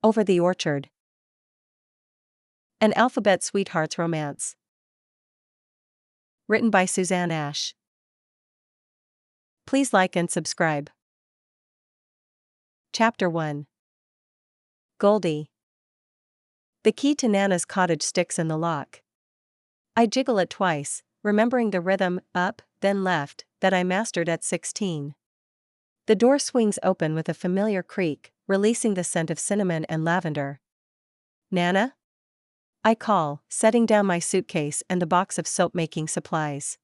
Over the orchard. An Alphabet Sweethearts Romance. Written by Susanne Ash. Please like and subscribe. Chapter 1. Goldie. The key to Nana's cottage sticks in the lock. I jiggle it twice, remembering the rhythm, up, then left, that I mastered at 16. The door swings open with a familiar creak, releasing the scent of cinnamon and lavender. Nana? I call, setting down my suitcase and the box of soap-making supplies.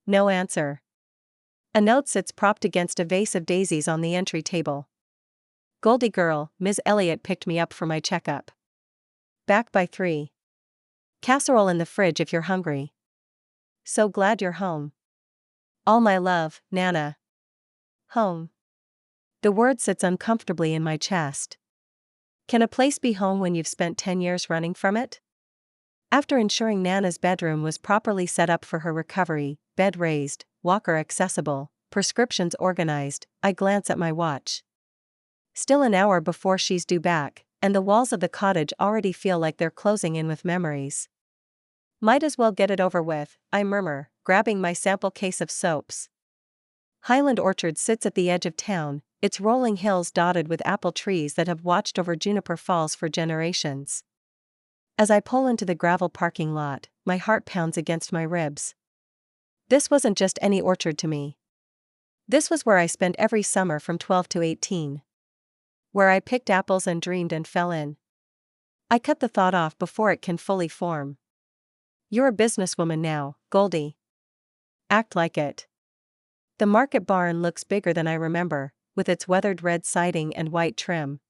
No answer. A note sits propped against a vase of daisies on the entry table. Goldie girl, Ms. Elliot picked me up for my checkup. Back by 3. Casserole in the fridge if you're hungry. So glad you're home. All my love, Nana. Home. The word sits uncomfortably in my chest. Can a place be home when you've spent 10 years running from it? After ensuring Nana's bedroom was properly set up for her recovery, bed raised, walker accessible, prescriptions organized, I glance at my watch. Still an hour before she's due back, and the walls of the cottage already feel like they're closing in with memories. Might as well get it over with, I murmur, grabbing my sample case of soaps. Highland Orchard sits at the edge of town, its rolling hills dotted with apple trees that have watched over Juniper Falls for generations. As I pull into the gravel parking lot, my heart pounds against my ribs. This wasn't just any orchard to me. This was where I spent every summer from 12 to 18. Where I picked apples and dreamed and fell in. I cut the thought off before it can fully form. You're a businesswoman now, Goldie. Act like it. The market barn looks bigger than I remember, with its weathered red siding and white trim.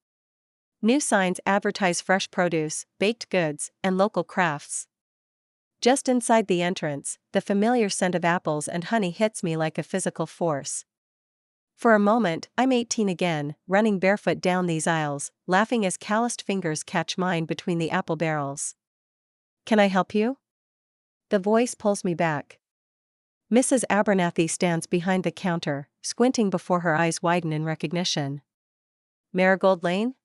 New signs advertise fresh produce, baked goods, and local crafts. Just inside the entrance, the familiar scent of apples and honey hits me like a physical force. For a moment, I'm 18 again, running barefoot down these aisles, laughing as calloused fingers catch mine between the apple barrels. Can I help you? The voice pulls me back. Mrs. Abernathy stands behind the counter, squinting before her eyes widen in recognition. Marigold Lane?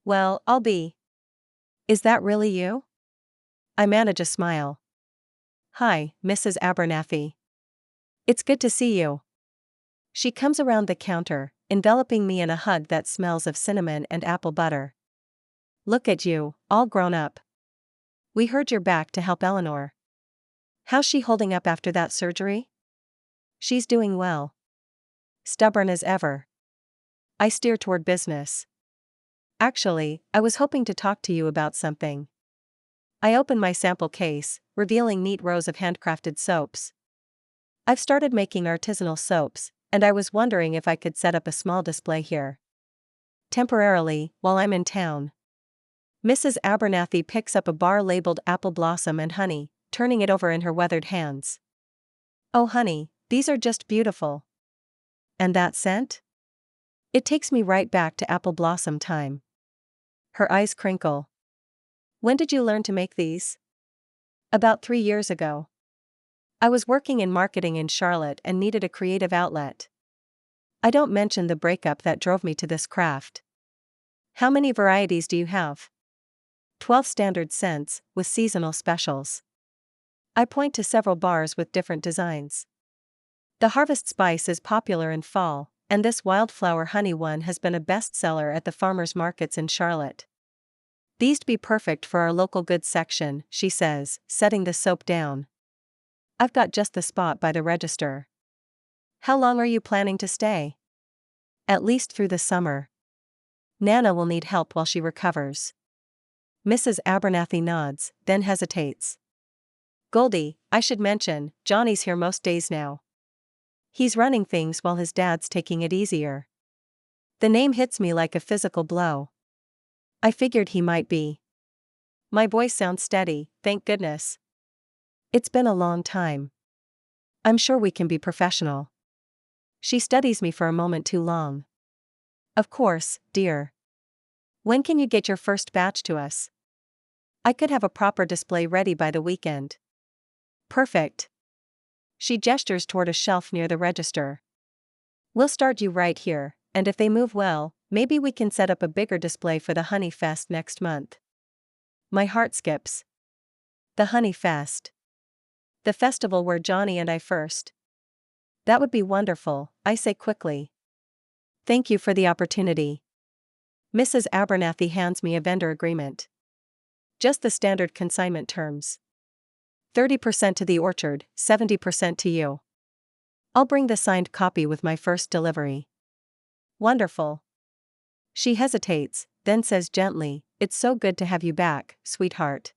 Well, I'll be. Is that really you? I manage a smile. Hi, Mrs. Abernathy. It's good to see you. She comes around the counter, enveloping me in a hug that smells of cinnamon and apple butter. Look at you, all grown up. We heard you're back to help Eleanor. How's she holding up after that surgery? She's doing well. Stubborn as ever. I steer toward business. Actually, I was hoping to talk to you about something. I open my sample case, revealing neat rows of handcrafted soaps. I've started making artisanal soaps, and I was wondering if I could set up a small display here. Temporarily, while I'm in town. Mrs. Abernathy picks up a bar labeled Apple Blossom and Honey, turning it over in her weathered hands. Oh honey, these are just beautiful. And that scent? It takes me right back to apple blossom time. Her eyes crinkle. When did you learn to make these? About 3 years ago. I was working in marketing in Charlotte and needed a creative outlet. I don't mention the breakup that drove me to this craft. How many varieties do you have? 12 standard scents, with seasonal specials. I point to several bars with different designs. The harvest spice is popular in fall, and this wildflower honey one has been a bestseller at the farmers markets in Charlotte. These'd be perfect for our local goods section, she says, setting the soap down. I've got just the spot by the register. How long are you planning to stay? At least through the summer. Nana will need help while she recovers. Mrs. Abernathy nods, then hesitates. Goldie, I should mention, Jonny's here most days now. He's running things while his dad's taking it easier. The name hits me like a physical blow. I figured he might be. My voice sounds steady, thank goodness. It's been a long time. I'm sure we can be professional. She studies me for a moment too long. Of course, dear. When can you get your first batch to us? I could have a proper display ready by the weekend. Perfect. She gestures toward a shelf near the register. We'll start you right here, and if they move well, Maybe we can set up a bigger display for the Honey Fest next month. My heart skips. The Honey Fest. The festival where Jonny and I first. That would be wonderful, I say quickly. Thank you for the opportunity. Mrs. Abernathy hands me a vendor agreement. Just the standard consignment terms. 30% to the orchard, 70% to you. I'll bring the signed copy with my first delivery. Wonderful. She hesitates, then says gently, "It's so good to have you back, sweetheart.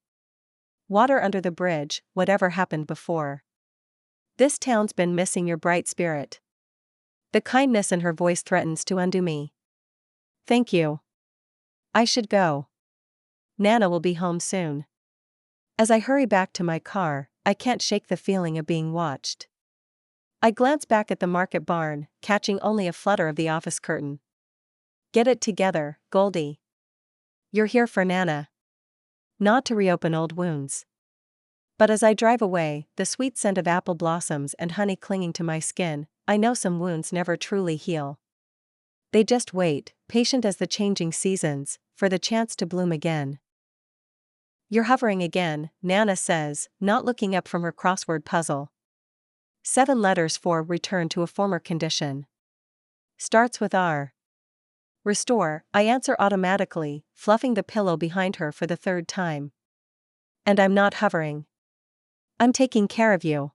Water under the bridge, whatever happened before. This town's been missing your bright spirit." The kindness in her voice threatens to undo me. Thank you. I should go. Nana will be home soon. As I hurry back to my car, I can't shake the feeling of being watched. I glance back at the market barn, catching only a flutter of the office curtain. Get it together, Goldie. You're here for Nana. Not to reopen old wounds. But as I drive away, the sweet scent of apple blossoms and honey clinging to my skin, I know some wounds never truly heal. They just wait, patient as the changing seasons, for the chance to bloom again. You're hovering again, Nana says, not looking up from her crossword puzzle. 7 letters for return to a former condition. Starts with R. Restore, I answer automatically, fluffing the pillow behind her for the 3rd time. And I'm not hovering. I'm taking care of you.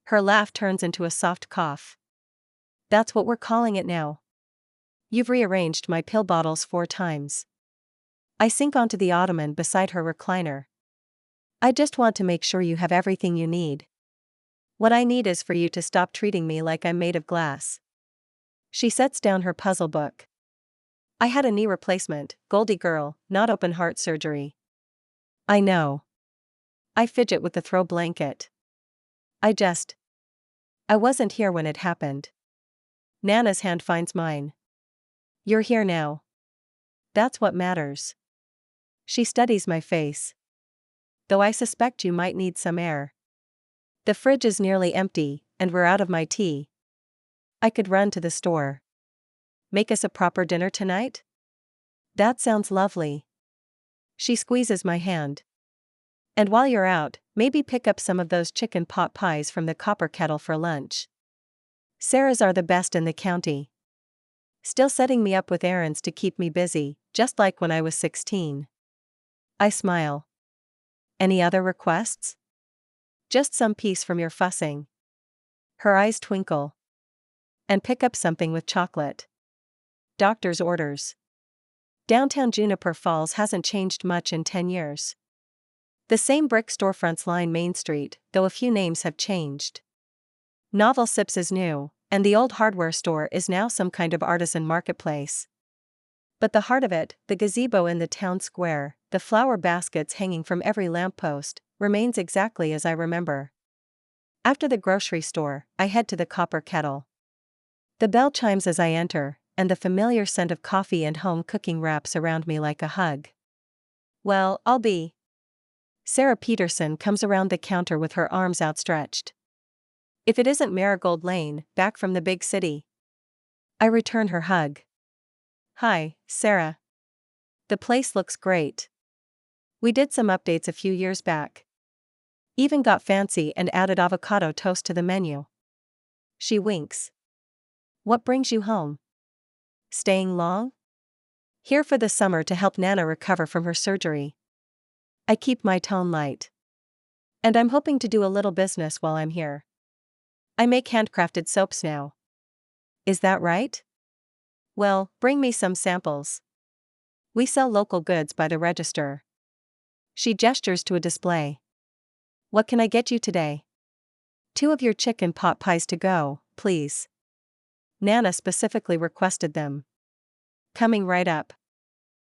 Her laugh turns into a soft cough. That's what we're calling it now. You've rearranged my pill bottles 4 times. I sink onto the ottoman beside her recliner. I just want to make sure you have everything you need. What I need is for you to stop treating me like I'm made of glass. She sets down her puzzle book. I had a knee replacement, Goldie girl, not open heart surgery. I know. I fidget with the throw blanket. I wasn't here when it happened. Nana's hand finds mine. You're here now. That's what matters. She studies my face. Though I suspect you might need some air. The fridge is nearly empty, and we're out of my tea. I could run to the store. Make us a proper dinner tonight? That sounds lovely. She squeezes my hand. And while you're out, maybe pick up some of those chicken pot pies from the copper kettle for lunch. Sarah's are the best in the county. Still setting me up with errands to keep me busy, just like when I was 16. I smile. Any other requests? Just some peace from your fussing. Her eyes twinkle. And pick up something with chocolate. Doctor's orders. Downtown Juniper Falls hasn't changed much in 10 years. The same brick storefronts line Main Street, though a few names have changed. Novel Sips is new, and the old hardware store is now some kind of artisan marketplace. But the heart of it, the gazebo in the town square, the flower baskets hanging from every lamppost, remains exactly as I remember. After the grocery store, I head to the copper kettle. The bell chimes as I enter, and the familiar scent of coffee and home cooking wraps around me like a hug. Well, I'll be. Sarah Peterson comes around the counter with her arms outstretched. If it isn't Marigold Lane, back from the big city. I return her hug. Hi, Sarah. The place looks great. We did some updates a few years back. Even got fancy and added avocado toast to the menu. She winks. What brings you home? Staying long? Here for the summer to help Nana recover from her surgery. I keep my tone light. And I'm hoping to do a little business while I'm here. I make handcrafted soaps now. Is that right? Well, bring me some samples. We sell local goods by the register. She gestures to a display. What can I get you today? 2 of your chicken pot pies to go, please. Nana specifically requested them. Coming right up.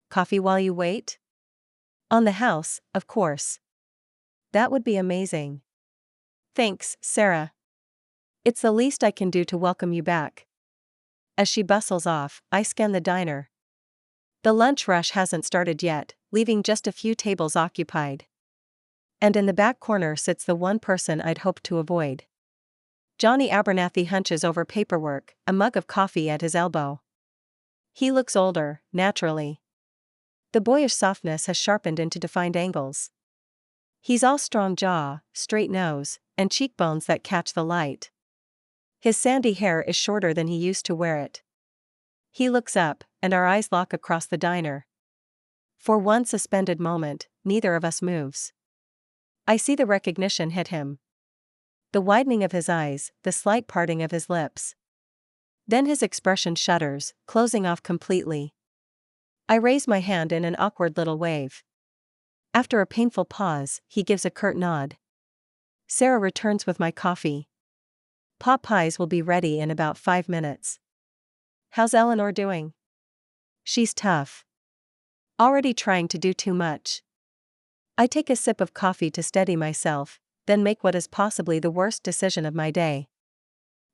Coffee while you wait? On the house, of course. That would be amazing. Thanks, Sarah. It's the least I can do to welcome you back. As she bustles off, I scan the diner. The lunch rush hasn't started yet, leaving just a few tables occupied. And in the back corner sits the one person I'd hoped to avoid. Jonny Abernathy hunches over paperwork, a mug of coffee at his elbow. He looks older, naturally. The boyish softness has sharpened into defined angles. He's all strong jaw, straight nose, and cheekbones that catch the light. His sandy hair is shorter than he used to wear it. He looks up, and our eyes lock across the diner. For one suspended moment, neither of us moves. I see the recognition hit him. The widening of his eyes, the slight parting of his lips. Then his expression shudders, closing off completely. I raise my hand in an awkward little wave. After a painful pause, he gives a curt nod. Sarah returns with my coffee. Pot pies will be ready in about 5 minutes. How's Eleanor doing? She's tough. Already trying to do too much. I take a sip of coffee to steady myself, then make what is possibly the worst decision of my day.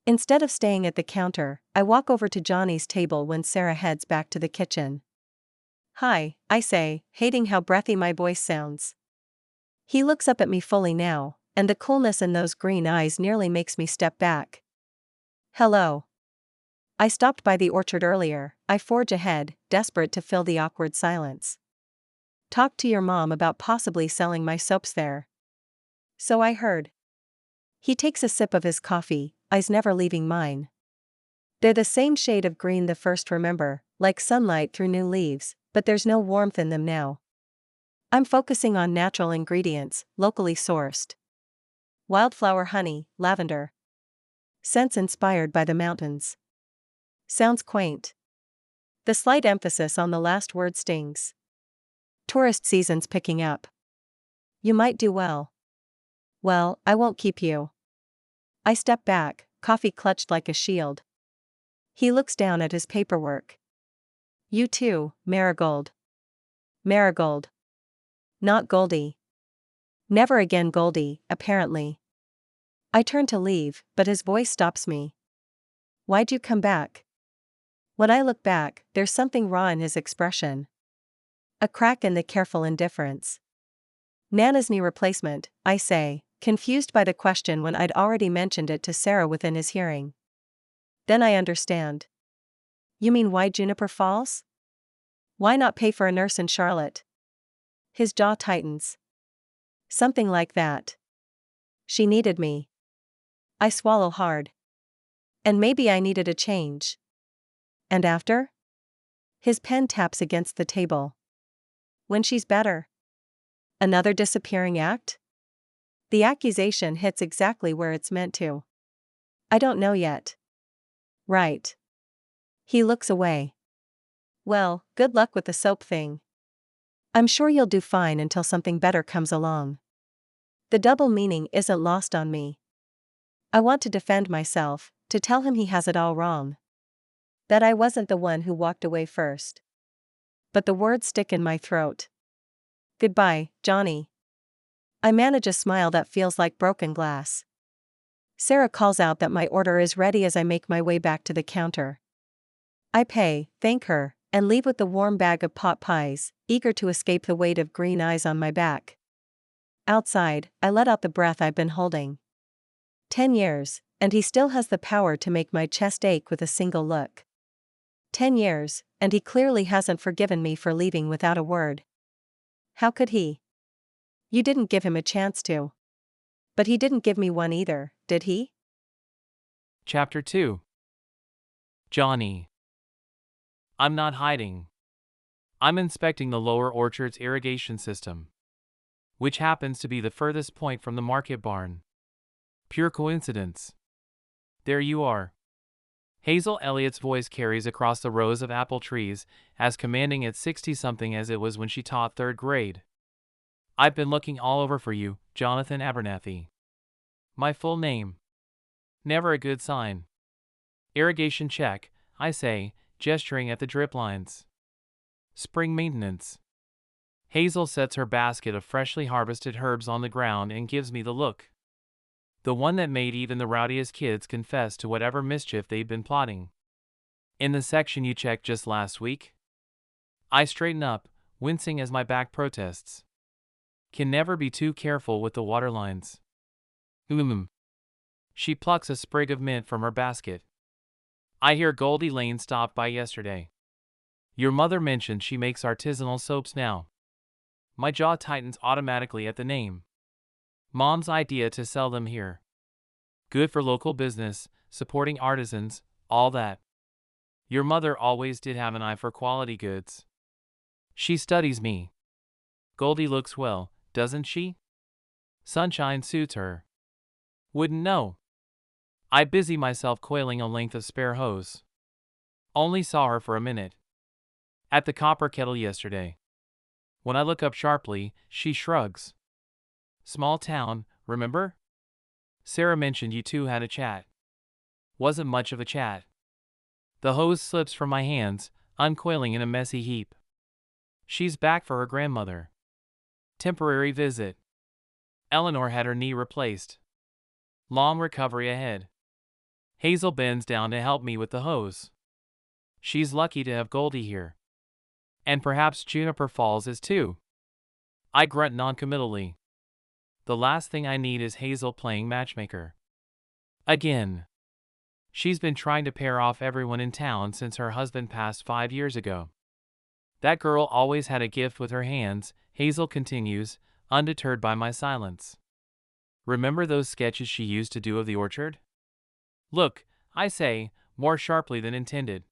Instead of staying at the counter, I walk over to Johnny's table when Sarah heads back to the kitchen. "Hi," I say, hating how breathy my voice sounds. He looks up at me fully now, and the coolness in those green eyes nearly makes me step back. "Hello. I stopped by the orchard earlier," I forge ahead, desperate to fill the awkward silence. "Talked to your mom about possibly selling my soaps there." "So I heard." He takes a sip of his coffee, eyes never leaving mine. They're the same shade of green the first remember, like sunlight through new leaves, but there's no warmth in them now. I'm focusing on natural ingredients, locally sourced. Wildflower honey, lavender. Scents inspired by the mountains. Sounds quaint. The slight emphasis on the last word stings. Tourist season's picking up. You might do well. Well, I won't keep you. I step back, coffee clutched like a shield. He looks down at his paperwork. You too, Marigold. Marigold. Not Goldie. Never again Goldie, apparently. I turn to leave, but his voice stops me. Why'd you come back? When I look back, there's something raw in his expression. A crack in the careful indifference. Nana's knee replacement, I say, confused by the question when I'd already mentioned it to Sarah within his hearing. Then I understand. You mean why Juniper Falls? Why not pay for a nurse in Charlotte? His jaw tightens. Something like that. She needed me. I swallow hard. And maybe I needed a change. And after? His pen taps against the table. When she's better. Another disappearing act? The accusation hits exactly where it's meant to. I don't know yet. Right. He looks away. Well, good luck with the soap thing. I'm sure you'll do fine until something better comes along. The double meaning isn't lost on me. I want to defend myself, to tell him he has it all wrong. That I wasn't the one who walked away first. But the words stick in my throat. Goodbye, Jonny. I manage a smile that feels like broken glass. Sarah calls out that my order is ready as I make my way back to the counter. I pay, thank her, and leave with the warm bag of pot pies, eager to escape the weight of green eyes on my back. Outside, I let out the breath I've been holding. 10 years, and he still has the power to make my chest ache with a single look. 10 years, and he clearly hasn't forgiven me for leaving without a word. How could he? You didn't give him a chance to. But he didn't give me one either, did he? Chapter 2. Jonny. I'm not hiding. I'm inspecting the lower orchard's irrigation system, which happens to be the furthest point from the market barn. Pure coincidence. There you are. Hazel Elliott's voice carries across the rows of apple trees, as commanding at 60-something as it was when she taught 3rd grade. I've been looking all over for you, Jonathan Abernathy. My full name. Never a good sign. Irrigation check, I say, gesturing at the drip lines. Spring maintenance. Hazel sets her basket of freshly harvested herbs on the ground and gives me the look. The one that made even the rowdiest kids confess to whatever mischief they'd been plotting. In the section you checked just last week? I straighten up, wincing as my back protests. Can never be too careful with the water lines. She plucks a sprig of mint from her basket. I hear Goldie Lane stopped by yesterday. Your mother mentioned she makes artisanal soaps now. My jaw tightens automatically at the name. Mom's idea to sell them here. Good for local business, supporting artisans, all that. Your mother always did have an eye for quality goods. She studies me. Goldie looks well, doesn't she? Sunshine suits her. Wouldn't know. I busy myself coiling a length of spare hose. Only saw her for a minute. At the copper kettle yesterday. When I look up sharply, she shrugs. Small town, remember? Sarah mentioned you two had a chat. Wasn't much of a chat. The hose slips from my hands, uncoiling in a messy heap. She's back for her grandmother. Temporary visit. Eleanor had her knee replaced. Long recovery ahead. Hazel bends down to help me with the hose. She's lucky to have Goldie here. And perhaps Juniper Falls is too. I grunt noncommittally. The last thing I need is Hazel playing matchmaker. Again. She's been trying to pair off everyone in town since her husband passed 5 years ago. That girl always had a gift with her hands, Hazel continues, undeterred by my silence. Remember those sketches she used to do of the orchard? Look, I say, more sharply than intended.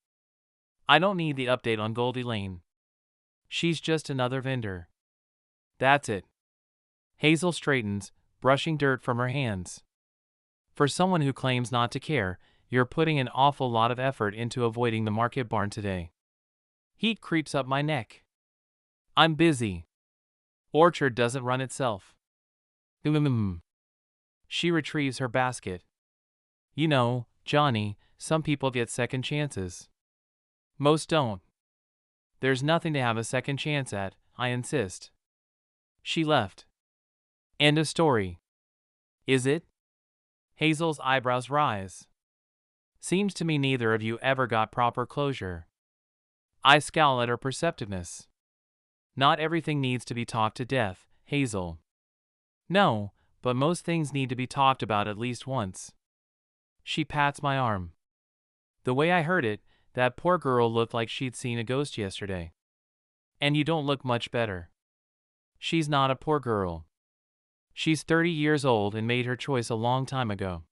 I don't need the update on Goldie Lane. She's just another vendor. That's it. Hazel straightens, brushing dirt from her hands. For someone who claims not to care, you're putting an awful lot of effort into avoiding the market barn today. Heat creeps up my neck. I'm busy. Orchard doesn't run itself. She retrieves her basket. You know, Jonny, some people get second chances. Most don't. There's nothing to have a second chance at, I insist. She left. End of story. Is it? Hazel's eyebrows rise. Seems to me neither of you ever got proper closure. I scowl at her perceptiveness. Not everything needs to be talked to death, Hazel. No, but most things need to be talked about at least once. She pats my arm. The way I heard it, that poor girl looked like she'd seen a ghost yesterday. And you don't look much better. She's not a poor girl. She's 30 years old and made her choice a long time ago.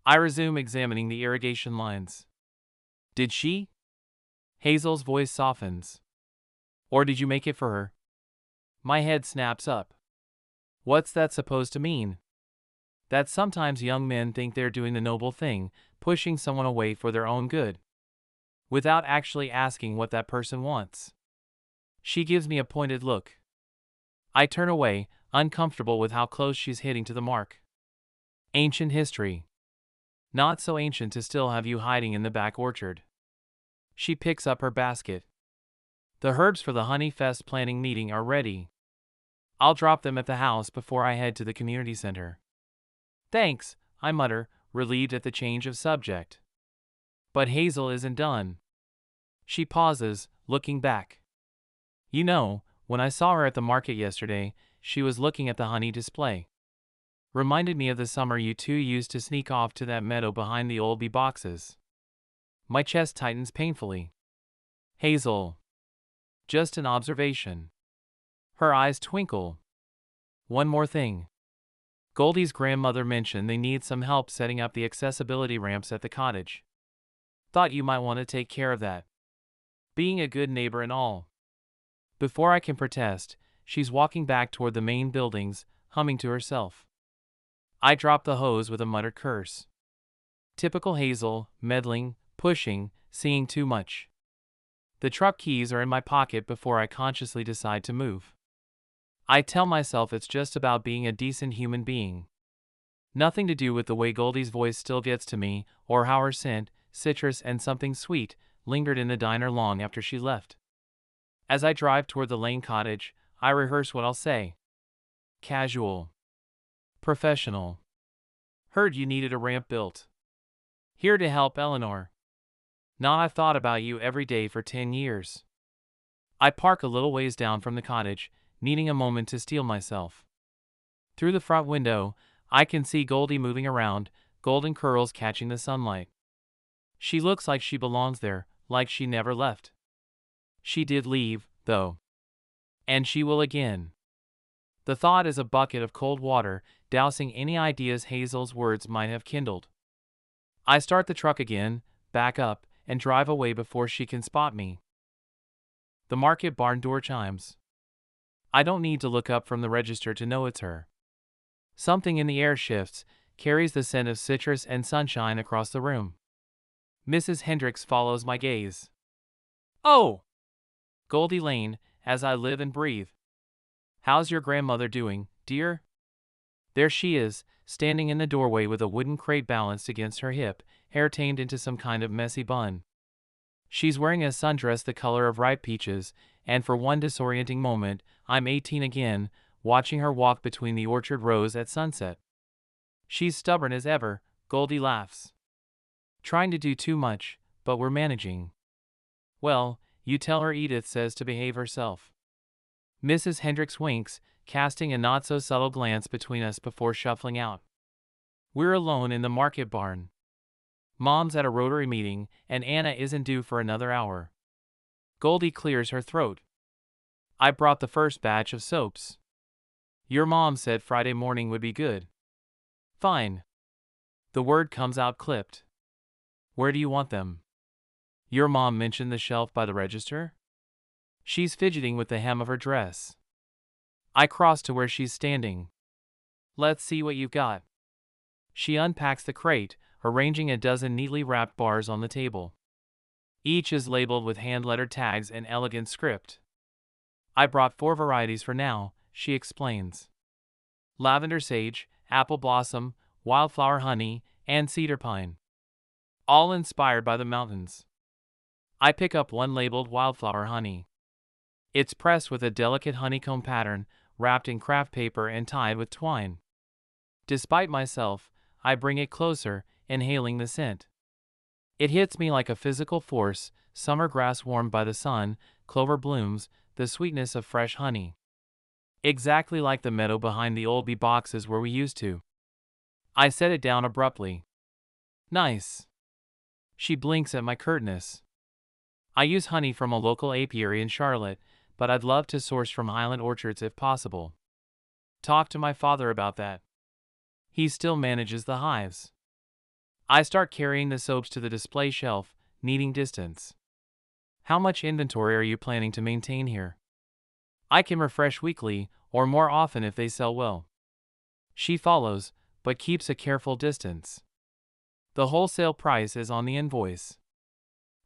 I resume examining the irrigation lines. Did she? Hazel's voice softens. Or did you make it for her? My head snaps up. What's that supposed to mean? That sometimes young men think they're doing the noble thing, pushing someone away for their own good, without actually asking what that person wants. She gives me a pointed look. I turn away, uncomfortable with how close she's hitting to the mark. Ancient history. Not so ancient to still have you hiding in the back orchard. She picks up her basket. The herbs for the Honey Fest planning meeting are ready. I'll drop them at the house before I head to the community center. Thanks, I mutter, relieved at the change of subject. But Hazel isn't done. She pauses, looking back. You know, when I saw her at the market yesterday, she was looking at the honey display. Reminded me of the summer you two used to sneak off to that meadow behind the old bee boxes. My chest tightens painfully. Hazel. Just an observation. Her eyes twinkle. One more thing. Goldie's grandmother mentioned they need some help setting up the accessibility ramps at the cottage. Thought you might want to take care of that. Being a good neighbor and all. Before I can protest, she's walking back toward the main buildings, humming to herself. I drop the hose with a muttered curse. Typical Hazel, meddling, pushing, seeing too much. The truck keys are in my pocket before I consciously decide to move. I tell myself it's just about being a decent human being. Nothing to do with the way Goldie's voice still gets to me, or how her scent, citrus and something sweet, lingered in the diner long after she left. As I drive toward the Lane cottage, I rehearse what I'll say. Casual. Professional. Heard you needed a ramp built. Here to help, Eleanor. Now I've thought about you every day for 10 years. I park a little ways down from the cottage, needing a moment to steel myself. Through the front window, I can see Goldie moving around, golden curls catching the sunlight. She looks like she belongs there, like she never left. She did leave, though. And she will again. The thought is a bucket of cold water, dousing any ideas Hazel's words might have kindled. I start the truck again, back up, and drive away before she can spot me. The market barn door chimes. I don't need to look up from the register to know it's her. Something in the air shifts, carries the scent of citrus and sunshine across the room. Mrs. Hendricks follows my gaze. Oh! Goldie Lane, as I live and breathe. How's your grandmother doing, dear? There she is, standing in the doorway with a wooden crate balanced against her hip, hair tamed into some kind of messy bun. She's wearing a sundress the color of ripe peaches, and for one disorienting moment, I'm 18 again, watching her walk between the orchard rows at sunset. She's stubborn as ever, Goldie laughs. Trying to do too much, but we're managing. Well, you tell her Edith says to behave herself. Mrs. Hendricks winks, casting a not-so-subtle glance between us before shuffling out. We're alone in the market barn. Mom's at a Rotary meeting, and Anna isn't due for another hour. Goldie clears her throat. I brought the first batch of soaps. Your mom said Friday morning would be good. Fine. The word comes out clipped. Where do you want them? Your mom mentioned the shelf by the register? She's fidgeting with the hem of her dress. I cross to where she's standing. Let's see what you've got. She unpacks the crate, arranging a dozen neatly wrapped bars on the table. Each is labeled with hand-lettered tags and elegant script. I brought 4 varieties for now, she explains. Lavender sage, apple blossom, wildflower honey, and cedar pine. All inspired by the mountains. I pick up one labeled wildflower honey. It's pressed with a delicate honeycomb pattern, wrapped in craft paper and tied with twine. Despite myself, I bring it closer, inhaling the scent. It hits me like a physical force, summer grass warmed by the sun, clover blooms, the sweetness of fresh honey. Exactly like the meadow behind the old bee boxes where we used to. I set it down abruptly. Nice. She blinks at my curtness. I use honey from a local apiary in Charlotte, but I'd love to source from Highland orchards if possible. Talk to my father about that. He still manages the hives. I start carrying the soaps to the display shelf, needing distance. How much inventory are you planning to maintain here? I can refresh weekly, or more often if they sell well. She follows, but keeps a careful distance. The wholesale price is on the invoice.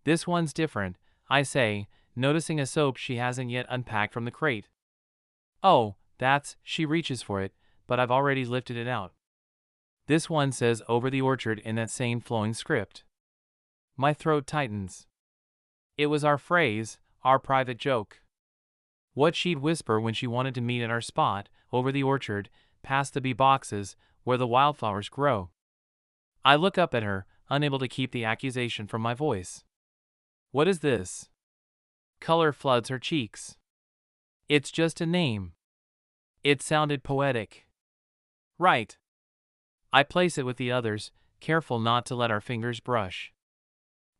This one's different, I say, noticing a soap she hasn't yet unpacked from the crate. Oh, that's, she reaches for it, but I've already lifted it out. This one says Over the Orchard in that same flowing script. My throat tightens. It was our phrase, our private joke. What she'd whisper when she wanted to meet at our spot, over the orchard, past the bee boxes, where the wildflowers grow. I look up at her, unable to keep the accusation from my voice. What is this? Color floods her cheeks. It's just a name. It sounded poetic. Right. I place it with the others, careful not to let our fingers brush.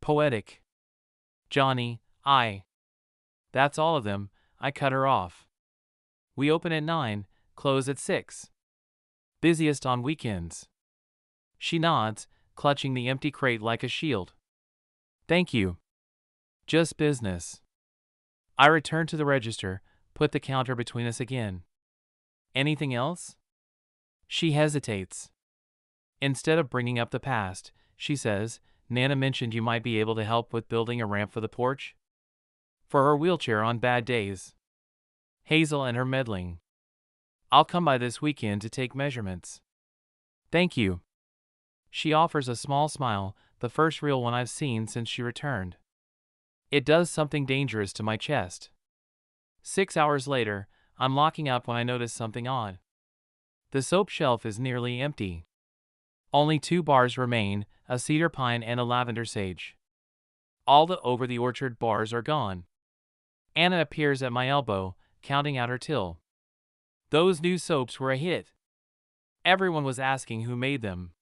Poetic. Jonny, That's all of them, I cut her off. We open at 9, close at 6. Busiest on weekends. She nods, clutching the empty crate like a shield. Thank you. Just business. I return to the register, put the counter between us again. Anything else? She hesitates. Instead of bringing up the past, she says, Nana mentioned you might be able to help with building a ramp for the porch? For her wheelchair on bad days. Hazel and her meddling. I'll come by this weekend to take measurements. Thank you. She offers a small smile, the first real one I've seen since she returned. It does something dangerous to my chest. 6 hours later, I'm locking up when I notice something odd. The soap shelf is nearly empty. Only 2 bars remain, a cedar pine and a lavender sage. All the Over the Orchard bars are gone. Anna appears at my elbow, counting out her till. Those new soaps were a hit. Everyone was asking who made them.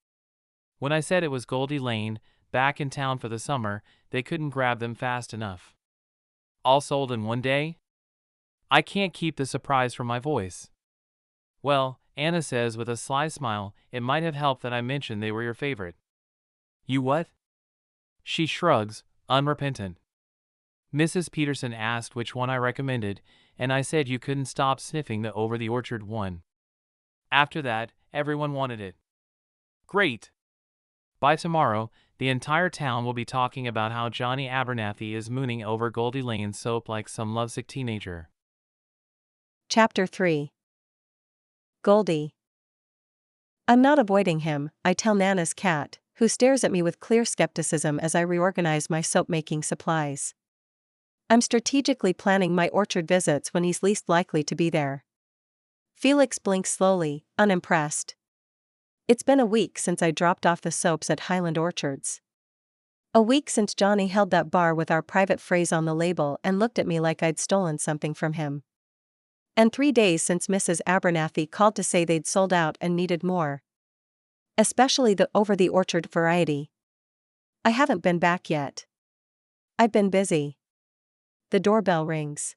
When I said it was Goldie Lane, back in town for the summer, they couldn't grab them fast enough. All sold in one day? I can't keep the surprise from my voice. Well, Anna says with a sly smile, it might have helped that I mentioned they were your favorite. You what? She shrugs, unrepentant. Mrs. Peterson asked which one I recommended, and I said you couldn't stop sniffing the over the orchard one. After that, everyone wanted it. Great! By tomorrow, the entire town will be talking about how Johnny Abernathy is mooning over Goldie Lane soap like some lovesick teenager. Chapter 3. Goldie. I'm not avoiding him, I tell Nana's cat, who stares at me with clear skepticism as I reorganize my soap-making supplies. I'm strategically planning my orchard visits when he's least likely to be there. Felix blinks slowly, unimpressed. It's been a week since I dropped off the soaps at Highland Orchards. A week since Johnny held that bar with our private phrase on the label and looked at me like I'd stolen something from him. And 3 days since Mrs. Abernathy called to say they'd sold out and needed more. Especially the over-the-orchard variety. I haven't been back yet. I've been busy. The doorbell rings.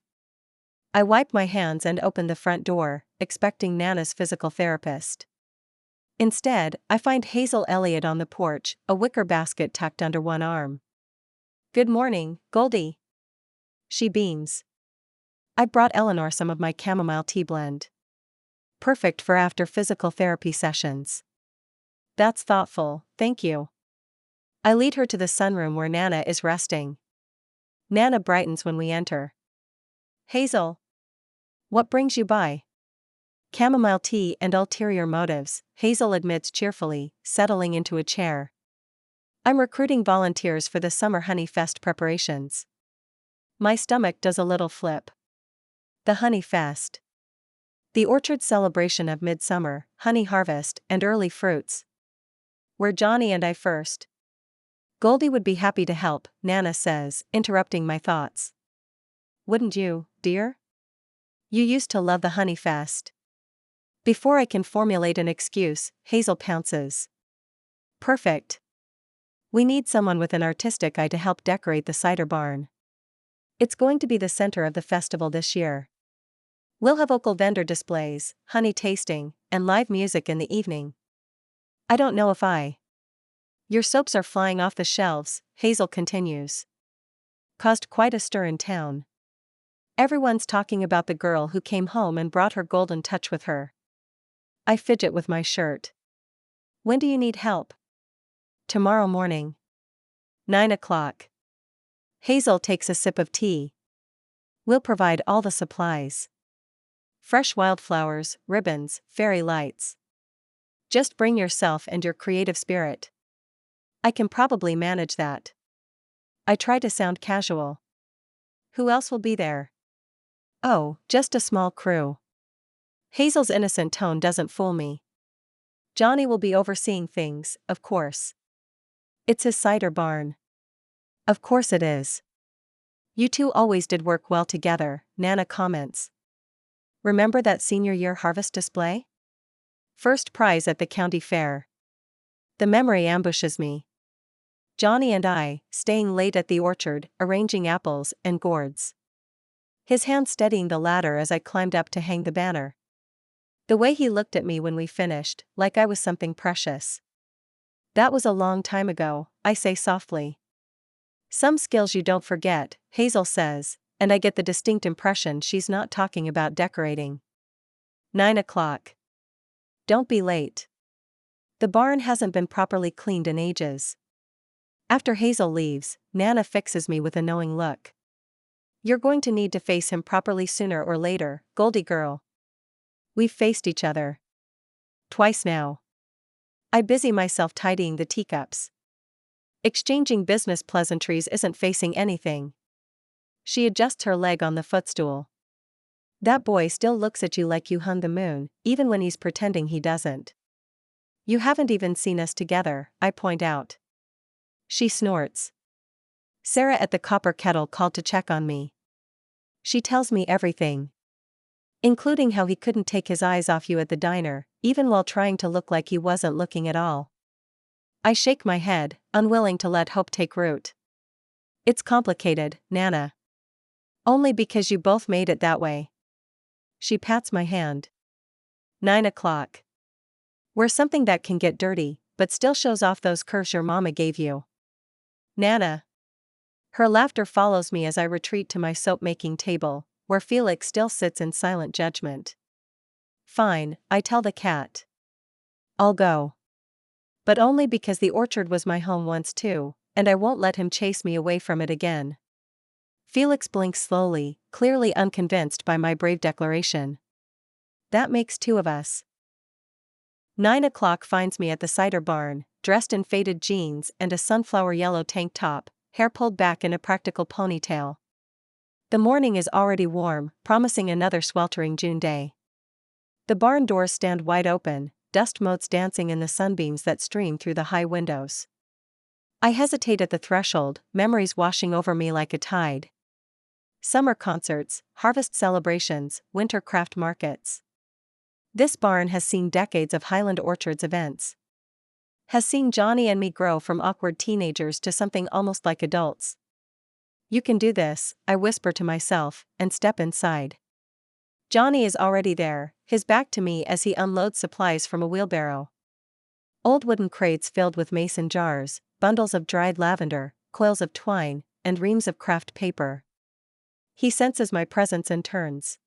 I wipe my hands and open the front door, expecting Nana's physical therapist. Instead, I find Hazel Elliott on the porch, a wicker basket tucked under one arm. Good morning, Goldie. She beams. I brought Eleanor some of my chamomile tea blend. Perfect for after physical therapy sessions. That's thoughtful, thank you. I lead her to the sunroom where Nana is resting. Nana brightens when we enter. Hazel. What brings you by? Chamomile tea and ulterior motives, Hazel admits cheerfully, settling into a chair. I'm recruiting volunteers for the Summer Honey Fest preparations. My stomach does a little flip. The Honey Fest. The orchard celebration of midsummer, honey harvest, and early fruits. Where Johnny and I first. Goldie would be happy to help, Nana says, interrupting my thoughts. Wouldn't you, dear? You used to love the Honey Fest. Before I can formulate an excuse, Hazel pounces. Perfect. We need someone with an artistic eye to help decorate the cider barn. It's going to be the center of the festival this year. We'll have local vendor displays, honey tasting, and live music in the evening. I don't know if Your soaps are flying off the shelves, Hazel continues. Caused quite a stir in town. Everyone's talking about the girl who came home and brought her golden touch with her. I fidget with my shirt. When do you need help? Tomorrow morning. 9 o'clock. Hazel takes a sip of tea. We'll provide all the supplies. Fresh wildflowers, ribbons, fairy lights. Just bring yourself and your creative spirit. I can probably manage that. I try to sound casual. Who else will be there? Oh, just a small crew. Hazel's innocent tone doesn't fool me. Johnny will be overseeing things, of course. It's his cider barn. Of course it is. You two always did work well together, Nana comments. Remember that senior year harvest display? First prize at the county fair. The memory ambushes me. Johnny and I, staying late at the orchard, arranging apples and gourds. His hand steadying the ladder as I climbed up to hang the banner. The way he looked at me when we finished, like I was something precious. That was a long time ago, I say softly. Some skills you don't forget, Hazel says, and I get the distinct impression she's not talking about decorating. 9 o'clock. Don't be late. The barn hasn't been properly cleaned in ages. After Hazel leaves, Nana fixes me with a knowing look. You're going to need to face him properly sooner or later, Goldie girl. We've faced each other. Twice now. I busy myself tidying the teacups. Exchanging business pleasantries isn't facing anything. She adjusts her leg on the footstool. That boy still looks at you like you hung the moon, even when he's pretending he doesn't. You haven't even seen us together, I point out. She snorts. Sarah at the copper kettle called to check on me. She tells me everything. Including how he couldn't take his eyes off you at the diner, even while trying to look like he wasn't looking at all. I shake my head, unwilling to let hope take root. It's complicated, Nana. Only because you both made it that way. She pats my hand. 9 o'clock. Wear something that can get dirty, but still shows off those curves your mama gave you. Nana. Her laughter follows me as I retreat to my soap-making table, where Felix still sits in silent judgment. Fine, I tell the cat. I'll go. But only because the orchard was my home once too, and I won't let him chase me away from it again. Felix blinks slowly, clearly unconvinced by my brave declaration. That makes 2 of us. 9 o'clock finds me at the cider barn, dressed in faded jeans and a sunflower yellow tank top, hair pulled back in a practical ponytail. The morning is already warm, promising another sweltering June day. The barn doors stand wide open, dust motes dancing in the sunbeams that stream through the high windows. I hesitate at the threshold, memories washing over me like a tide. Summer concerts, harvest celebrations, winter craft markets. This barn has seen decades of Highland Orchards events. Has seen Jonny and me grow from awkward teenagers to something almost like adults. You can do this, I whisper to myself, and step inside. Jonny is already there, his back to me as he unloads supplies from a wheelbarrow. Old wooden crates filled with mason jars, bundles of dried lavender, coils of twine, and reams of craft paper. He senses my presence and turns.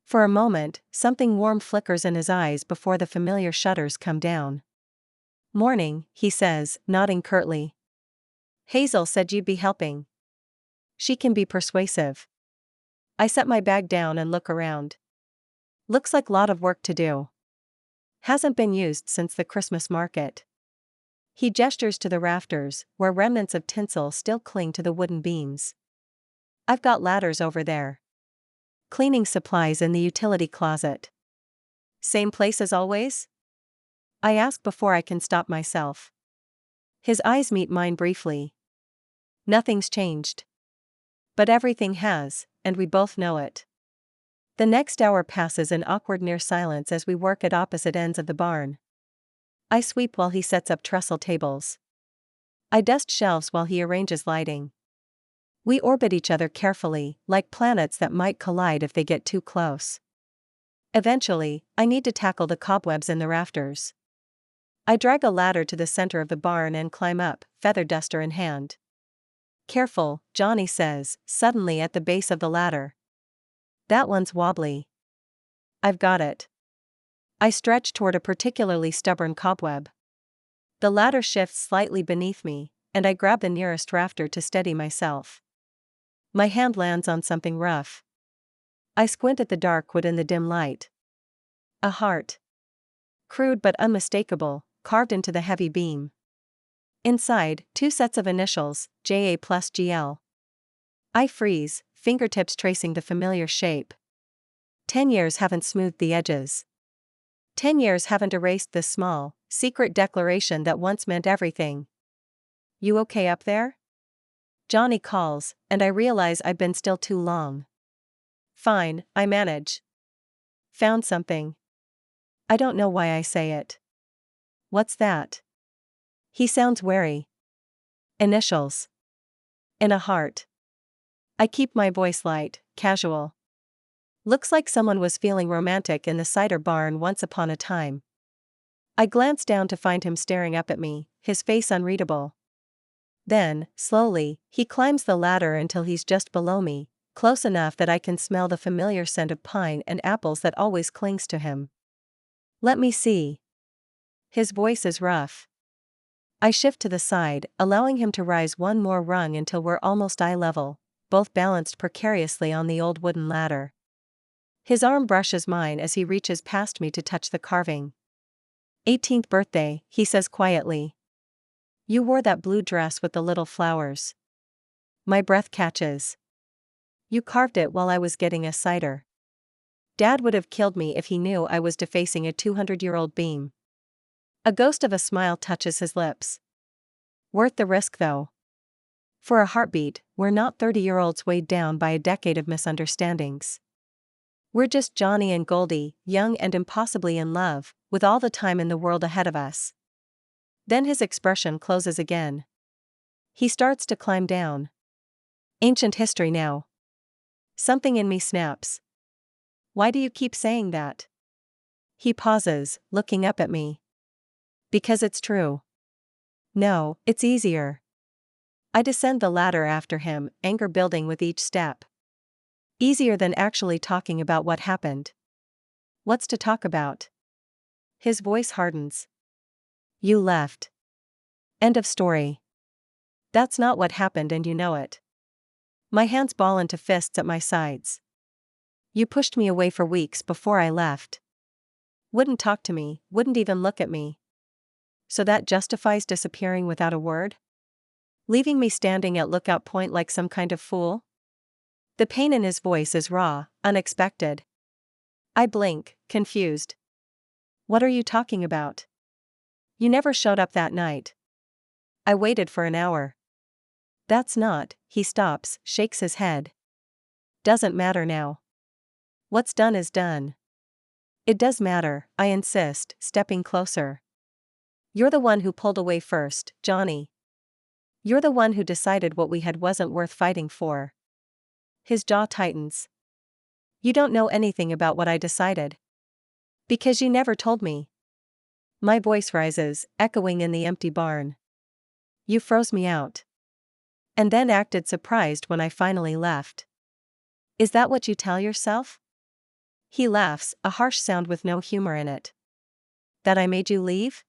For a moment, something warm flickers in his eyes before the familiar shutters come down. Morning, he says, nodding curtly. Hazel said you'd be helping. She can be persuasive. I set my bag down and look around. Looks like a lot of work to do. Hasn't been used since the Christmas market. He gestures to the rafters, where remnants of tinsel still cling to the wooden beams. I've got ladders over there. Cleaning supplies in the utility closet. Same place as always? I ask before I can stop myself. His eyes meet mine briefly. Nothing's changed. But everything has, and we both know it. The next hour passes in awkward near silence as we work at opposite ends of the barn. I sweep while he sets up trestle tables. I dust shelves while he arranges lighting. We orbit each other carefully, like planets that might collide if they get too close. Eventually, I need to tackle the cobwebs in the rafters. I drag a ladder to the center of the barn and climb up, feather duster in hand. Careful, Jonny says, suddenly at the base of the ladder. That one's wobbly. I've got it. I stretch toward a particularly stubborn cobweb. The ladder shifts slightly beneath me, and I grab the nearest rafter to steady myself. My hand lands on something rough. I squint at the dark wood in the dim light. A heart. Crude but unmistakable, carved into the heavy beam. Inside, 2 sets of initials, JA plus GL. I freeze, fingertips tracing the familiar shape. 10 years haven't smoothed the edges. 10 years haven't erased this small, secret declaration that once meant everything. You okay up there? Jonny calls, and I realize I've been still too long. Fine, I manage. Found something. I don't know why I say it. What's that? He sounds wary. Initials. In a heart. I keep my voice light, casual. Looks like someone was feeling romantic in the cider barn once upon a time. I glance down to find him staring up at me, his face unreadable. Then, slowly, he climbs the ladder until he's just below me, close enough that I can smell the familiar scent of pine and apples that always clings to him. Let me see. His voice is rough. I shift to the side, allowing him to rise one more rung until we're almost eye level, both balanced precariously on the old wooden ladder. His arm brushes mine as he reaches past me to touch the carving. 18th birthday, he says quietly. You wore that blue dress with the little flowers. My breath catches. You carved it while I was getting a cider. Dad would have killed me if he knew I was defacing a 200-year-old beam. A ghost of a smile touches his lips. Worth the risk though. For a heartbeat, we're not 30-year-olds weighed down by a decade of misunderstandings. We're just Jonny and Goldie, young and impossibly in love, with all the time in the world ahead of us. Then his expression closes again. He starts to climb down. Ancient history now. Something in me snaps. Why do you keep saying that? He pauses, looking up at me. Because it's true. No, it's easier. I descend the ladder after him, anger building with each step. Easier than actually talking about what happened. What's to talk about? His voice hardens. You left. End of story. That's not what happened and you know it. My hands ball into fists at my sides. You pushed me away for weeks before I left. Wouldn't talk to me, wouldn't even look at me. So that justifies disappearing without a word? Leaving me standing at lookout point like some kind of fool? The pain in his voice is raw, unexpected. I blink, confused. What are you talking about? You never showed up that night. I waited for an hour. That's not, he stops, shakes his head. Doesn't matter now. What's done is done. It does matter, I insist, stepping closer. You're the one who pulled away first, Jonny. You're the one who decided what we had wasn't worth fighting for. His jaw tightens. You don't know anything about what I decided. Because you never told me. My voice rises, echoing in the empty barn. You froze me out. And then acted surprised when I finally left. Is that what you tell yourself? He laughs, a harsh sound with no humor in it. That I made you leave?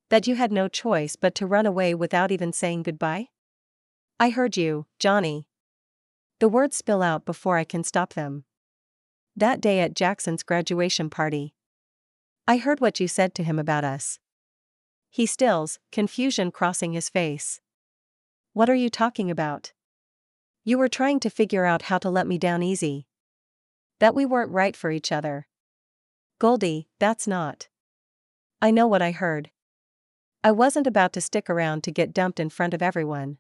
That you had no choice but to run away without even saying goodbye? I heard you, Jonny. The words spill out before I can stop them. That day at Jackson's graduation party. I heard what you said to him about us. He stills, confusion crossing his face. What are you talking about? You were trying to figure out how to let me down easy. That we weren't right for each other. Goldie, that's not. I know what I heard. I wasn't about to stick around to get dumped in front of everyone.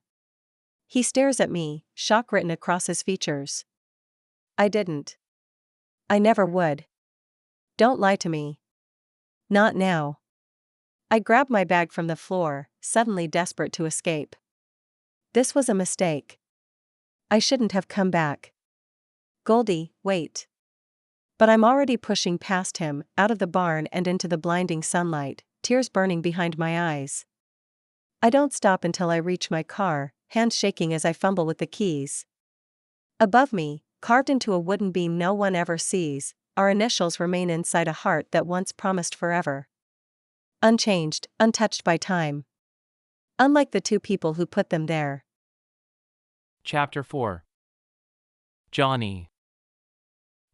He stares at me, shock written across his features. I didn't. I never would. Don't lie to me. Not now. I grab my bag from the floor, suddenly desperate to escape. This was a mistake. I shouldn't have come back. Goldie, wait. But I'm already pushing past him, out of the barn and into the blinding sunlight, tears burning behind my eyes. I don't stop until I reach my car, hands shaking as I fumble with the keys. Above me, carved into a wooden beam no one ever sees, our initials remain inside a heart that once promised forever. Unchanged, untouched by time. Unlike the two people who put them there. Chapter 4. Jonny.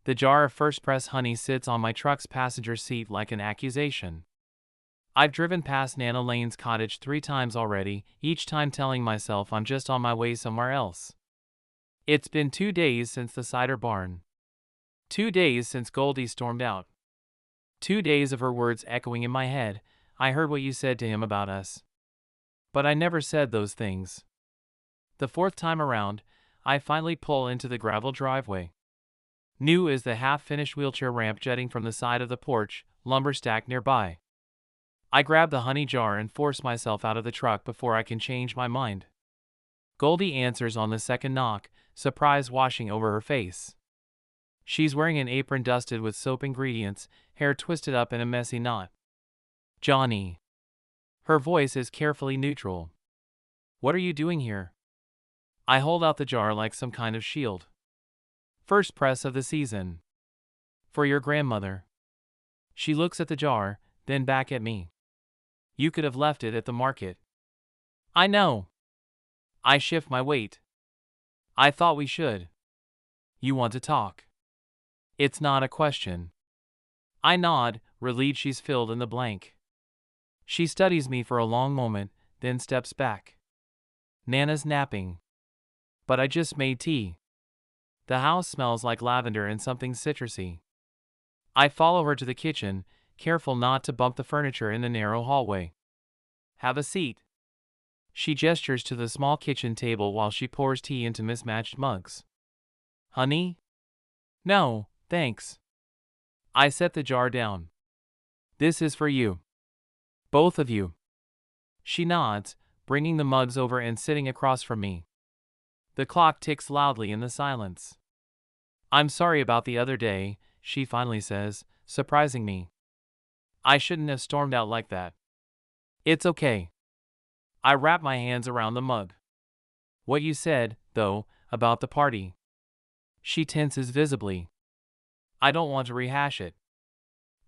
The jar of first press honey sits on my truck's passenger seat like an accusation. I've driven past Nana Lane's cottage 3 times already, each time telling myself I'm just on my way somewhere else. It's been 2 days since the cider barn. 2 days since Goldie stormed out. 2 days of her words echoing in my head. I heard what you said to him about us. But I never said those things. The 4th time around, I finally pull into the gravel driveway. New is the half-finished wheelchair ramp jutting from the side of the porch, lumber stack nearby. I grab the honey jar and force myself out of the truck before I can change my mind. Goldie answers on the second knock, surprise washing over her face. She's wearing an apron dusted with soap ingredients, hair twisted up in a messy knot. Jonny. Her voice is carefully neutral. What are you doing here? I hold out the jar like some kind of shield. First press of the season. For your grandmother. She looks at the jar, then back at me. You could have left it at the market. I know. I shift my weight. I thought we should. You want to talk. It's not a question. I nod, relieved she's filled in the blank. She studies me for a long moment, then steps back. Nana's napping. But I just made tea. The house smells like lavender and something citrusy. I follow her to the kitchen, careful not to bump the furniture in the narrow hallway. Have a seat. She gestures to the small kitchen table while she pours tea into mismatched mugs. Honey? No, thanks. I set the jar down. This is for you. Both of you. She nods, bringing the mugs over and sitting across from me. The clock ticks loudly in the silence. I'm sorry about the other day, she finally says, surprising me. I shouldn't have stormed out like that. It's okay. I wrap my hands around the mug. What you said, though, about the party. She tenses visibly. I don't want to rehash it.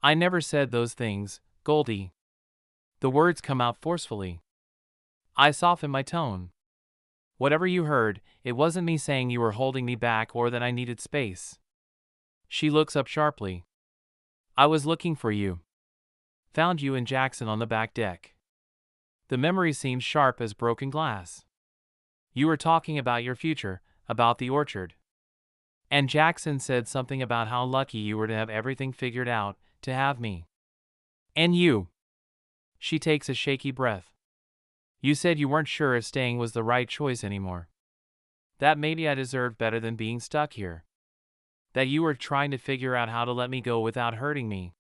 I never said those things, Goldie. The words come out forcefully. I soften my tone. Whatever you heard, it wasn't me saying you were holding me back or that I needed space. She looks up sharply. I was looking for you. Found you and Jackson on the back deck. The memory seems sharp as broken glass. You were talking about your future, about the orchard. And Jackson said something about how lucky you were to have everything figured out, to have me. And you. She takes a shaky breath. You said you weren't sure if staying was the right choice anymore. That maybe I deserved better than being stuck here. That you were trying to figure out how to let me go without hurting me.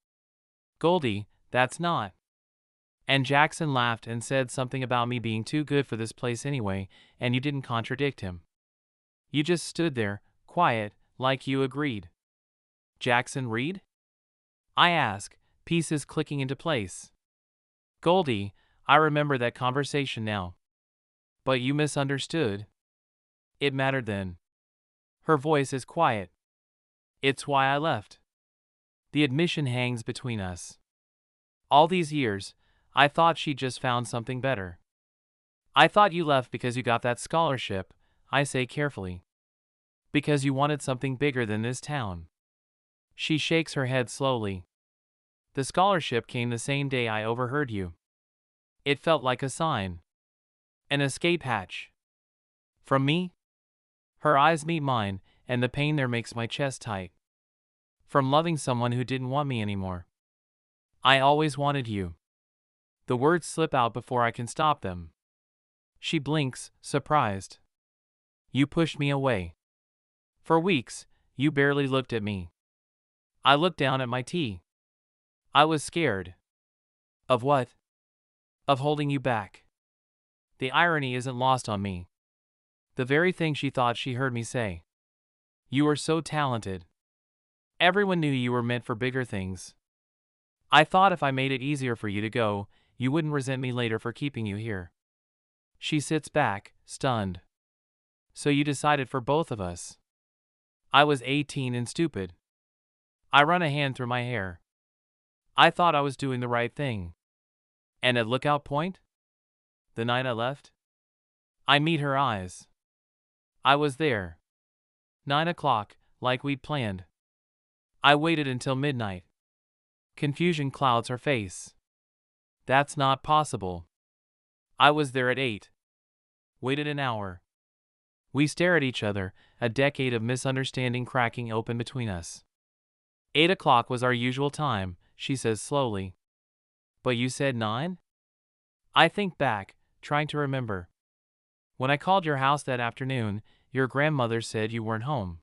Goldie, that's not. And Jackson laughed and said something about me being too good for this place anyway, and you didn't contradict him. You just stood there, quiet, like you agreed. Jackson Reed? I ask, pieces clicking into place. Goldie, I remember that conversation now. But you misunderstood. It mattered then. Her voice is quiet. It's why I left. The admission hangs between us. All these years, I thought she'd just found something better. I thought you left because you got that scholarship, I say carefully. Because you wanted something bigger than this town. She shakes her head slowly. The scholarship came the same day I overheard you. It felt like a sign. An escape hatch. From me? Her eyes meet mine, and the pain there makes my chest tight. From loving someone who didn't want me anymore. I always wanted you. The words slip out before I can stop them. She blinks, surprised. You pushed me away. For weeks, you barely looked at me. I looked down at my tea. I was scared. Of what? Of holding you back. The irony isn't lost on me. The very thing she thought she heard me say. You were so talented. Everyone knew you were meant for bigger things. I thought if I made it easier for you to go, you wouldn't resent me later for keeping you here. She sits back, stunned. So you decided for both of us. I was 18 and stupid. I run a hand through my hair. I thought I was doing the right thing. And at Lookout Point? The night I left? I meet her eyes. I was there. 9 o'clock, like we'd planned. I waited until midnight. Confusion clouds her face. That's not possible. I was there at 8. Waited an hour. We stare at each other, a decade of misunderstanding cracking open between us. 8 o'clock was our usual time, she says slowly. But you said 9? I think back, trying to remember. When I called your house that afternoon, your grandmother said you weren't home.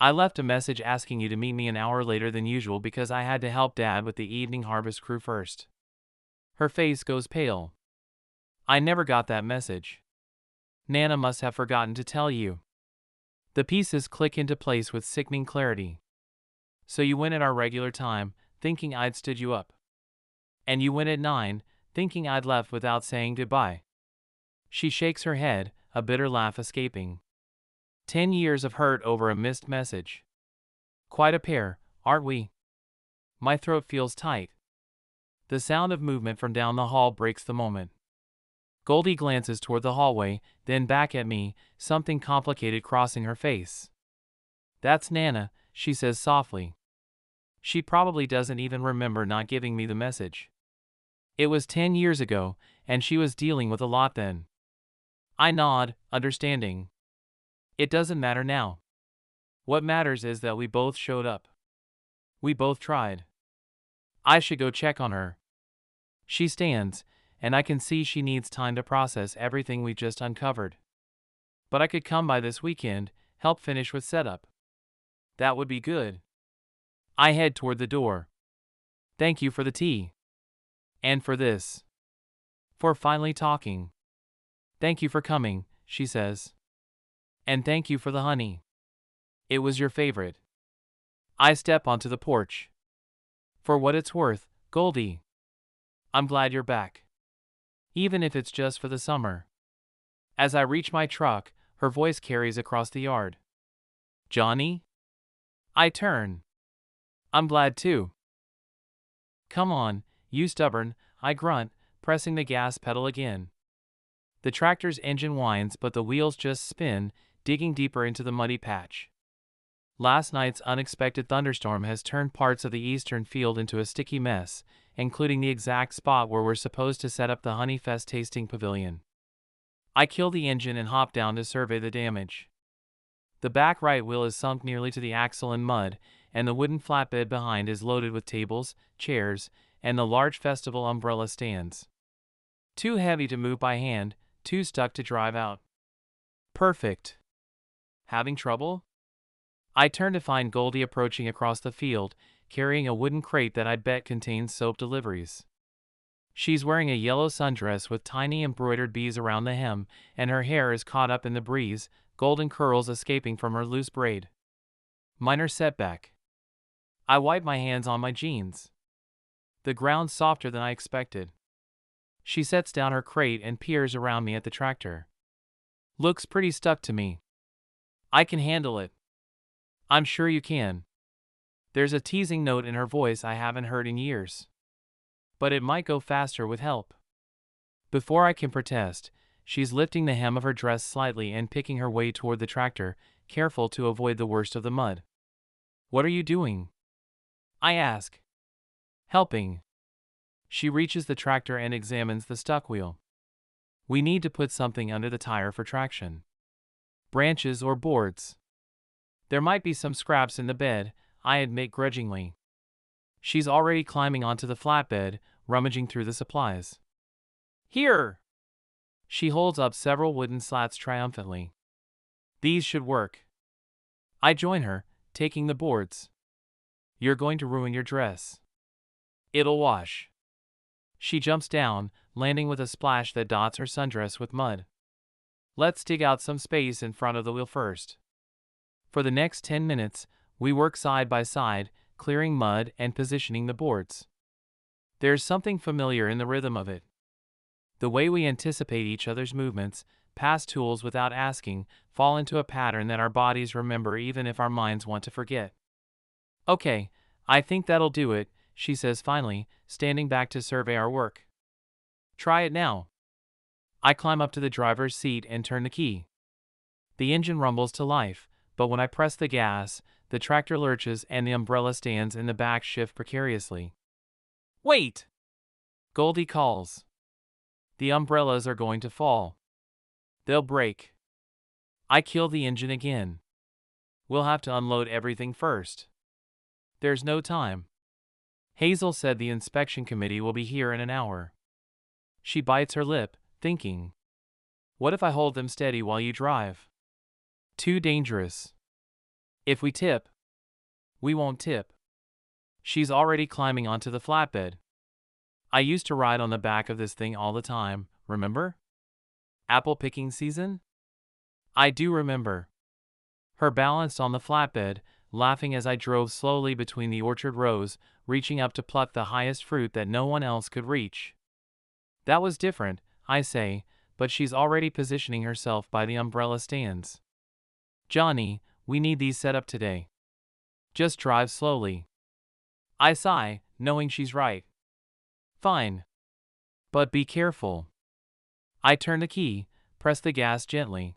I left a message asking you to meet me an hour later than usual because I had to help Dad with the evening harvest crew first. Her face goes pale. I never got that message. Nana must have forgotten to tell you. The pieces click into place with sickening clarity. So you went at our regular time, thinking I'd stood you up. And you went at 9, thinking I'd left without saying goodbye. She shakes her head, a bitter laugh escaping. 10 years of hurt over a missed message. Quite a pair, aren't we? My throat feels tight. The sound of movement from down the hall breaks the moment. Goldie glances toward the hallway, then back at me, something complicated crossing her face. That's Nana, she says softly. She probably doesn't even remember not giving me the message. It was 10 years ago, and she was dealing with a lot then. I nod, understanding. It doesn't matter now. What matters is that we both showed up. We both tried. I should go check on her. She stands, and I can see she needs time to process everything we just uncovered. But I could come by this weekend, help finish with setup. That would be good. I head toward the door. Thank you for the tea. And for this. For finally talking. Thank you for coming, she says. And thank you for the honey. It was your favorite. I step onto the porch. For what it's worth, Goldie. I'm glad you're back. Even if it's just for the summer. As I reach my truck, her voice carries across the yard. Jonny? I turn. I'm glad too. Come on, you stubborn, I grunt, pressing the gas pedal again. The tractor's engine whines, but the wheels just spin, digging deeper into the muddy patch. Last night's unexpected thunderstorm has turned parts of the eastern field into a sticky mess, including the exact spot where we're supposed to set up the Honeyfest tasting pavilion. I kill the engine and hop down to survey the damage. The back right wheel is sunk nearly to the axle in mud, and the wooden flatbed behind is loaded with tables, chairs, and the large festival umbrella stands. Too heavy to move by hand, too stuck to drive out. Perfect. Having trouble? I turn to find Goldie approaching across the field, carrying a wooden crate that I bet contains soap deliveries. She's wearing a yellow sundress with tiny embroidered bees around the hem, and her hair is caught up in the breeze, golden curls escaping from her loose braid. Minor setback. I wipe my hands on my jeans. The ground's softer than I expected. She sets down her crate and peers around me at the tractor. Looks pretty stuck to me. I can handle it. I'm sure you can. There's a teasing note in her voice I haven't heard in years. But it might go faster with help. Before I can protest, she's lifting the hem of her dress slightly and picking her way toward the tractor, careful to avoid the worst of the mud. What are you doing? I ask. Helping. She reaches the tractor and examines the stuck wheel. We need to put something under the tire for traction. Branches or boards. There might be some scraps in the bed, I admit grudgingly. She's already climbing onto the flatbed, rummaging through the supplies. Here! She holds up several wooden slats triumphantly. These should work. I join her, taking the boards. You're going to ruin your dress. It'll wash. She jumps down, landing with a splash that dots her sundress with mud. Let's dig out some space in front of the wheel first. For the next 10 minutes, we work side by side, clearing mud and positioning the boards. There's something familiar in the rhythm of it. The way we anticipate each other's movements, pass tools without asking, fall into a pattern that our bodies remember even if our minds want to forget. Okay, I think that'll do it, she says finally, standing back to survey our work. Try it now. I climb up to the driver's seat and turn the key. The engine rumbles to life, but when I press the gas, the tractor lurches and the umbrella stands in the back shift precariously. Wait! Goldie calls. The umbrellas are going to fall. They'll break. I kill the engine again. We'll have to unload everything first. There's no time. Hazel said the inspection committee will be here in an hour. She bites her lip, thinking. What if I hold them steady while you drive? Too dangerous. If we tip, we won't tip. She's already climbing onto the flatbed. I used to ride on the back of this thing all the time, remember? Apple picking season? I do remember. Her balanced on the flatbed, laughing as I drove slowly between the orchard rows, reaching up to pluck the highest fruit that no one else could reach. That was different, I say, but she's already positioning herself by the umbrella stands. Jonny, we need these set up today. Just drive slowly. I sigh, knowing she's right. Fine. But be careful. I turn the key, press the gas gently.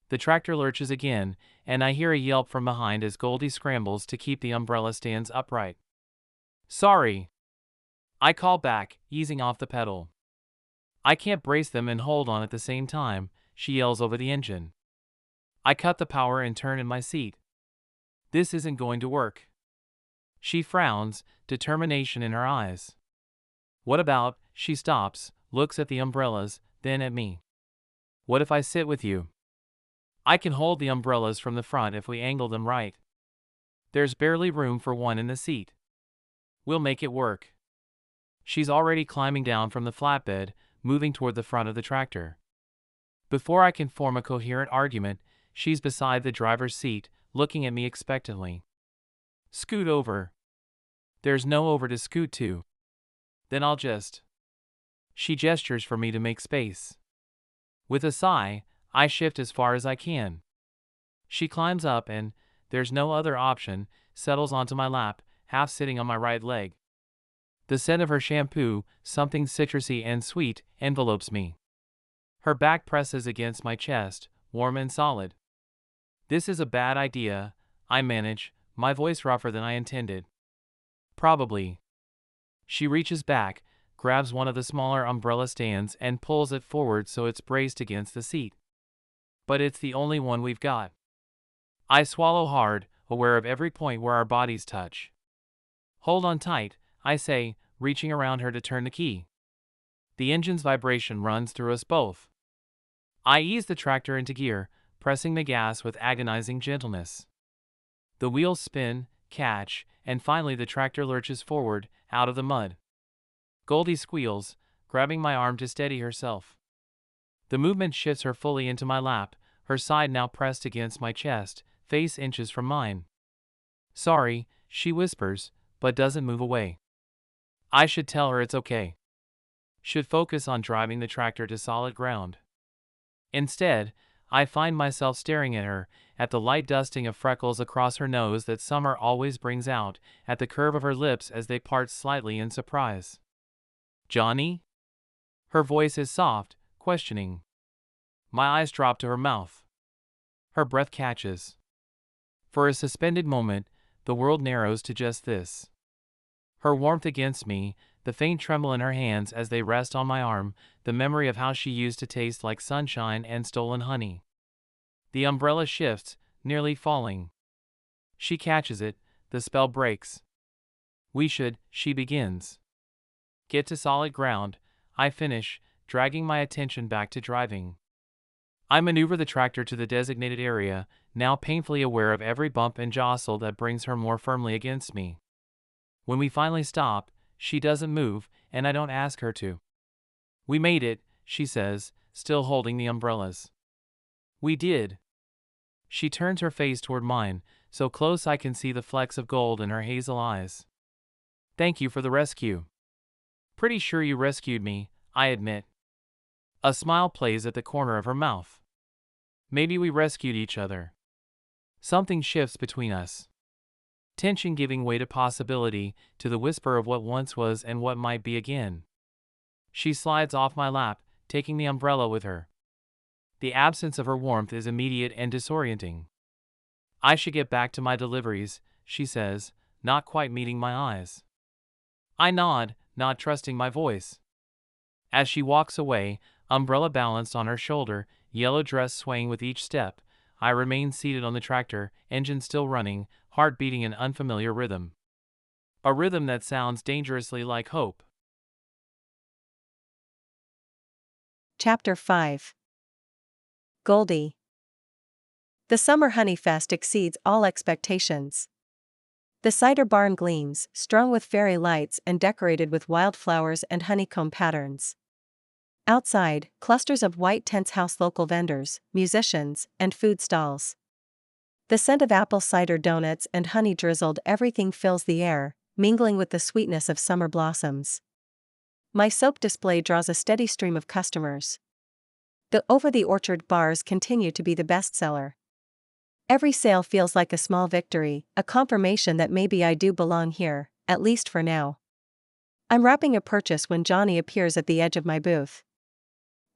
The tractor lurches again, and I hear a yelp from behind as Goldie scrambles to keep the umbrella stands upright. Sorry. I call back, easing off the pedal. I can't brace them and hold on at the same time, she yells over the engine. I cut the power and turn in my seat. This isn't going to work. She frowns, determination in her eyes. What about, she stops, looks at the umbrellas, then at me. What if I sit with you? I can hold the umbrellas from the front if we angle them right. There's barely room for one in the seat. We'll make it work. She's already climbing down from the flatbed, moving toward the front of the tractor. Before I can form a coherent argument, she's beside the driver's seat, looking at me expectantly. Scoot over. There's no over to scoot to. Then I'll just. She gestures for me to make space. With a sigh, I shift as far as I can. She climbs up and, there's no other option, settles onto my lap, half sitting on my right leg. The scent of her shampoo, something citrusy and sweet, envelopes me. Her back presses against my chest, warm and solid. This is a bad idea, I manage, my voice rougher than I intended. Probably. She reaches back, grabs one of the smaller umbrella stands and pulls it forward so it's braced against the seat. But it's the only one we've got. I swallow hard, aware of every point where our bodies touch. Hold on tight, I say, reaching around her to turn the key. The engine's vibration runs through us both. I ease the tractor into gear, pressing the gas with agonizing gentleness. The wheels spin, catch, and finally the tractor lurches forward, out of the mud. Goldie squeals, grabbing my arm to steady herself. The movement shifts her fully into my lap, her side now pressed against my chest, face inches from mine. Sorry, she whispers, but doesn't move away. I should tell her it's okay. Should focus on driving the tractor to solid ground. Instead, I find myself staring at her, at the light dusting of freckles across her nose that summer always brings out, at the curve of her lips as they part slightly in surprise. Jonny? Her voice is soft, questioning. My eyes drop to her mouth. Her breath catches. For a suspended moment, the world narrows to just this. Her warmth against me, the faint tremble in her hands as they rest on my arm, the memory of how she used to taste like sunshine and stolen honey. The umbrella shifts, nearly falling. She catches it, the spell breaks. We should, she begins. Get to solid ground, I finish, dragging my attention back to driving. I maneuver the tractor to the designated area, now painfully aware of every bump and jostle that brings her more firmly against me. When we finally stop, she doesn't move, and I don't ask her to. We made it, she says, still holding the umbrellas. We did. She turns her face toward mine, so close I can see the flecks of gold in her hazel eyes. Thank you for the rescue. Pretty sure you rescued me, I admit. A smile plays at the corner of her mouth. Maybe we rescued each other. Something shifts between us. Tension giving way to possibility, to the whisper of what once was and what might be again. She slides off my lap, taking the umbrella with her. The absence of her warmth is immediate and disorienting. I should get back to my deliveries, she says, not quite meeting my eyes. I nod, not trusting my voice. As she walks away, umbrella balanced on her shoulder, yellow dress swaying with each step, I remain seated on the tractor, engine still running, heart beating an unfamiliar rhythm. A rhythm that sounds dangerously like hope. Chapter 5. Goldie. The summer honey fest exceeds all expectations. The cider barn gleams, strung with fairy lights and decorated with wildflowers and honeycomb patterns. Outside, clusters of white tents house local vendors, musicians, and food stalls. The scent of apple cider donuts and honey drizzled everything fills the air, mingling with the sweetness of summer blossoms. My soap display draws a steady stream of customers. The over-the-orchard bars continue to be the bestseller. Every sale feels like a small victory, a confirmation that maybe I do belong here, at least for now. I'm wrapping a purchase when Jonny appears at the edge of my booth.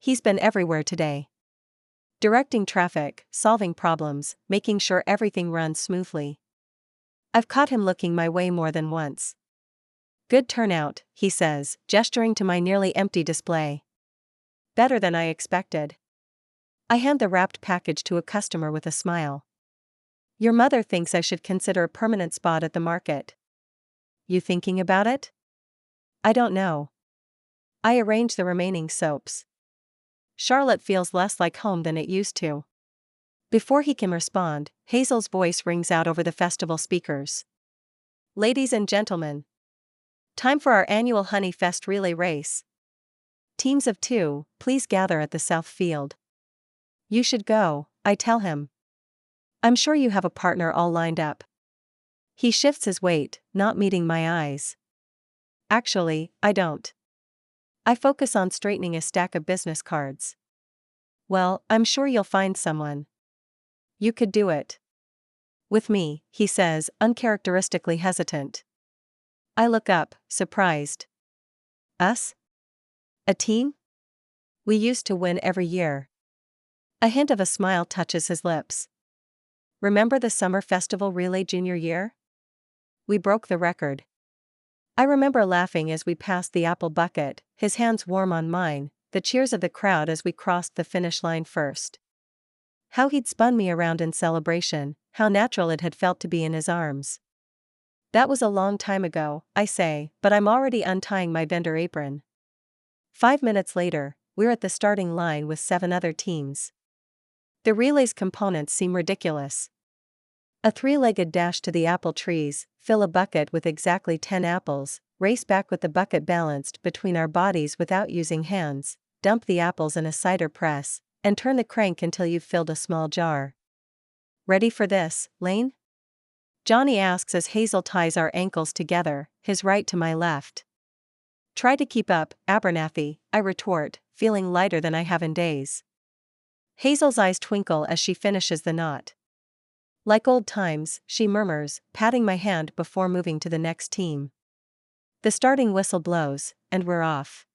He's been everywhere today. Directing traffic, solving problems, making sure everything runs smoothly. I've caught him looking my way more than once. Good turnout, he says, gesturing to my nearly empty display. Better than I expected. I hand the wrapped package to a customer with a smile. Your mother thinks I should consider a permanent spot at the market. You thinking about it? I don't know. I arrange the remaining soaps. Charlotte feels less like home than it used to. Before he can respond, Hazel's voice rings out over the festival speakers. Ladies and gentlemen. Time for our annual Honey Fest relay race. Teams of 2, please gather at the south field. You should go, I tell him. I'm sure you have a partner all lined up. He shifts his weight, not meeting my eyes. Actually, I don't. I focus on straightening a stack of business cards. Well, I'm sure you'll find someone. You could do it. With me, he says, uncharacteristically hesitant. I look up, surprised. Us? A team? We used to win every year. A hint of a smile touches his lips. Remember the summer festival relay junior year? We broke the record. I remember laughing as we passed the apple bucket, his hands warm on mine, the cheers of the crowd as we crossed the finish line first. How he'd spun me around in celebration, how natural it had felt to be in his arms. That was a long time ago, I say, but I'm already untying my vendor apron. 5 minutes later, we're at the starting line with 7 other teams. The relay's components seem ridiculous. A 3-legged dash to the apple trees, fill a bucket with exactly 10 apples, race back with the bucket balanced between our bodies without using hands, dump the apples in a cider press, and turn the crank until you've filled a small jar. Ready for this, Lane? Jonny asks as Hazel ties our ankles together, his right to my left. Try to keep up, Abernathy, I retort, feeling lighter than I have in days. Hazel's eyes twinkle as she finishes the knot. Like old times, she murmurs, patting my hand before moving to the next team. The starting whistle blows, and we're off.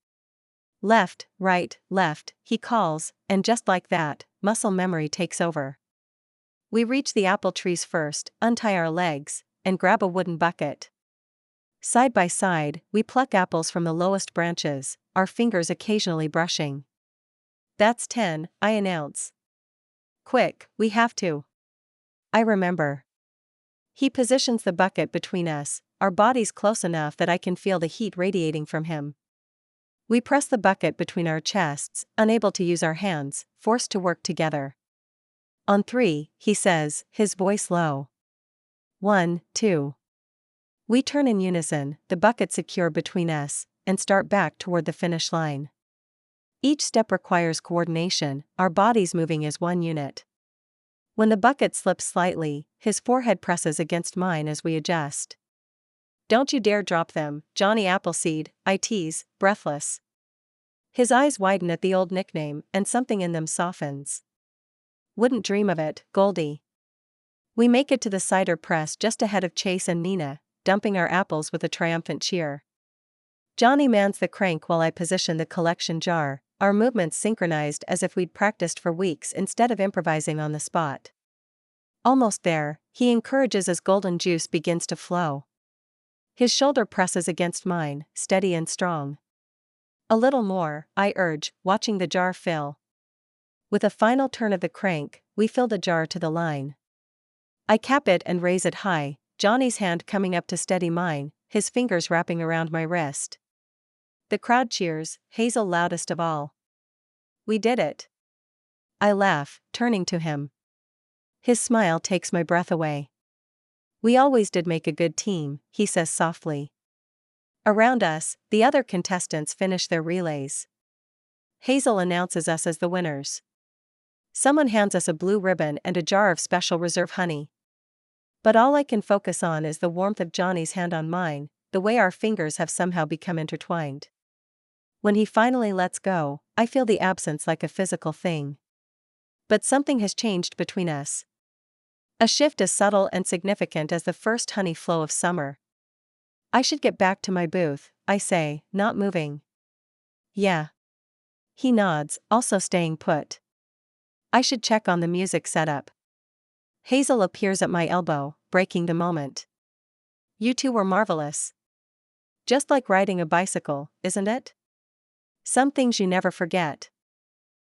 Left, left, he calls, and just like that, muscle memory takes over. We reach the apple trees first, untie our legs, and grab a wooden bucket. Side by side, we pluck apples from the lowest branches, our fingers occasionally brushing. That's 10, I announce. Quick, we have to. I remember. He positions the bucket between us, our bodies close enough that I can feel the heat radiating from him. We press the bucket between our chests, unable to use our hands, forced to work together. On 3, he says, his voice low. 1, 2. We turn in unison, the bucket secure between us, and start back toward the finish line. Each step requires coordination, our bodies moving as one unit. When the bucket slips slightly, his forehead presses against mine as we adjust. Don't you dare drop them, Jonny Appleseed, I tease, breathless. His eyes widen at the old nickname, and something in them softens. Wouldn't dream of it, Goldie. We make it to the cider press just ahead of Chase and Nina, dumping our apples with a triumphant cheer. Jonny mans the crank while I position the collection jar, our movements synchronized as if we'd practiced for weeks instead of improvising on the spot. Almost there, he encourages as golden juice begins to flow. His shoulder presses against mine, steady and strong. A little more, I urge, watching the jar fill. With a final turn of the crank, we fill the jar to the line. I cap it and raise it high, Jonny's hand coming up to steady mine, his fingers wrapping around my wrist. The crowd cheers, Hazel loudest of all. We did it. I laugh, turning to him. His smile takes my breath away. We always did make a good team, he says softly. Around us, the other contestants finish their relays. Hazel announces us as the winners. Someone hands us a blue ribbon and a jar of special reserve honey. But all I can focus on is the warmth of Jonny's hand on mine, the way our fingers have somehow become intertwined. When he finally lets go, I feel the absence like a physical thing. But something has changed between us. A shift as subtle and significant as the first honey flow of summer. I should get back to my booth, I say, not moving. Yeah. He nods, also staying put. I should check on the music setup. Hazel appears at my elbow, breaking the moment. You two were marvelous. Just like riding a bicycle, isn't it? Some things you never forget.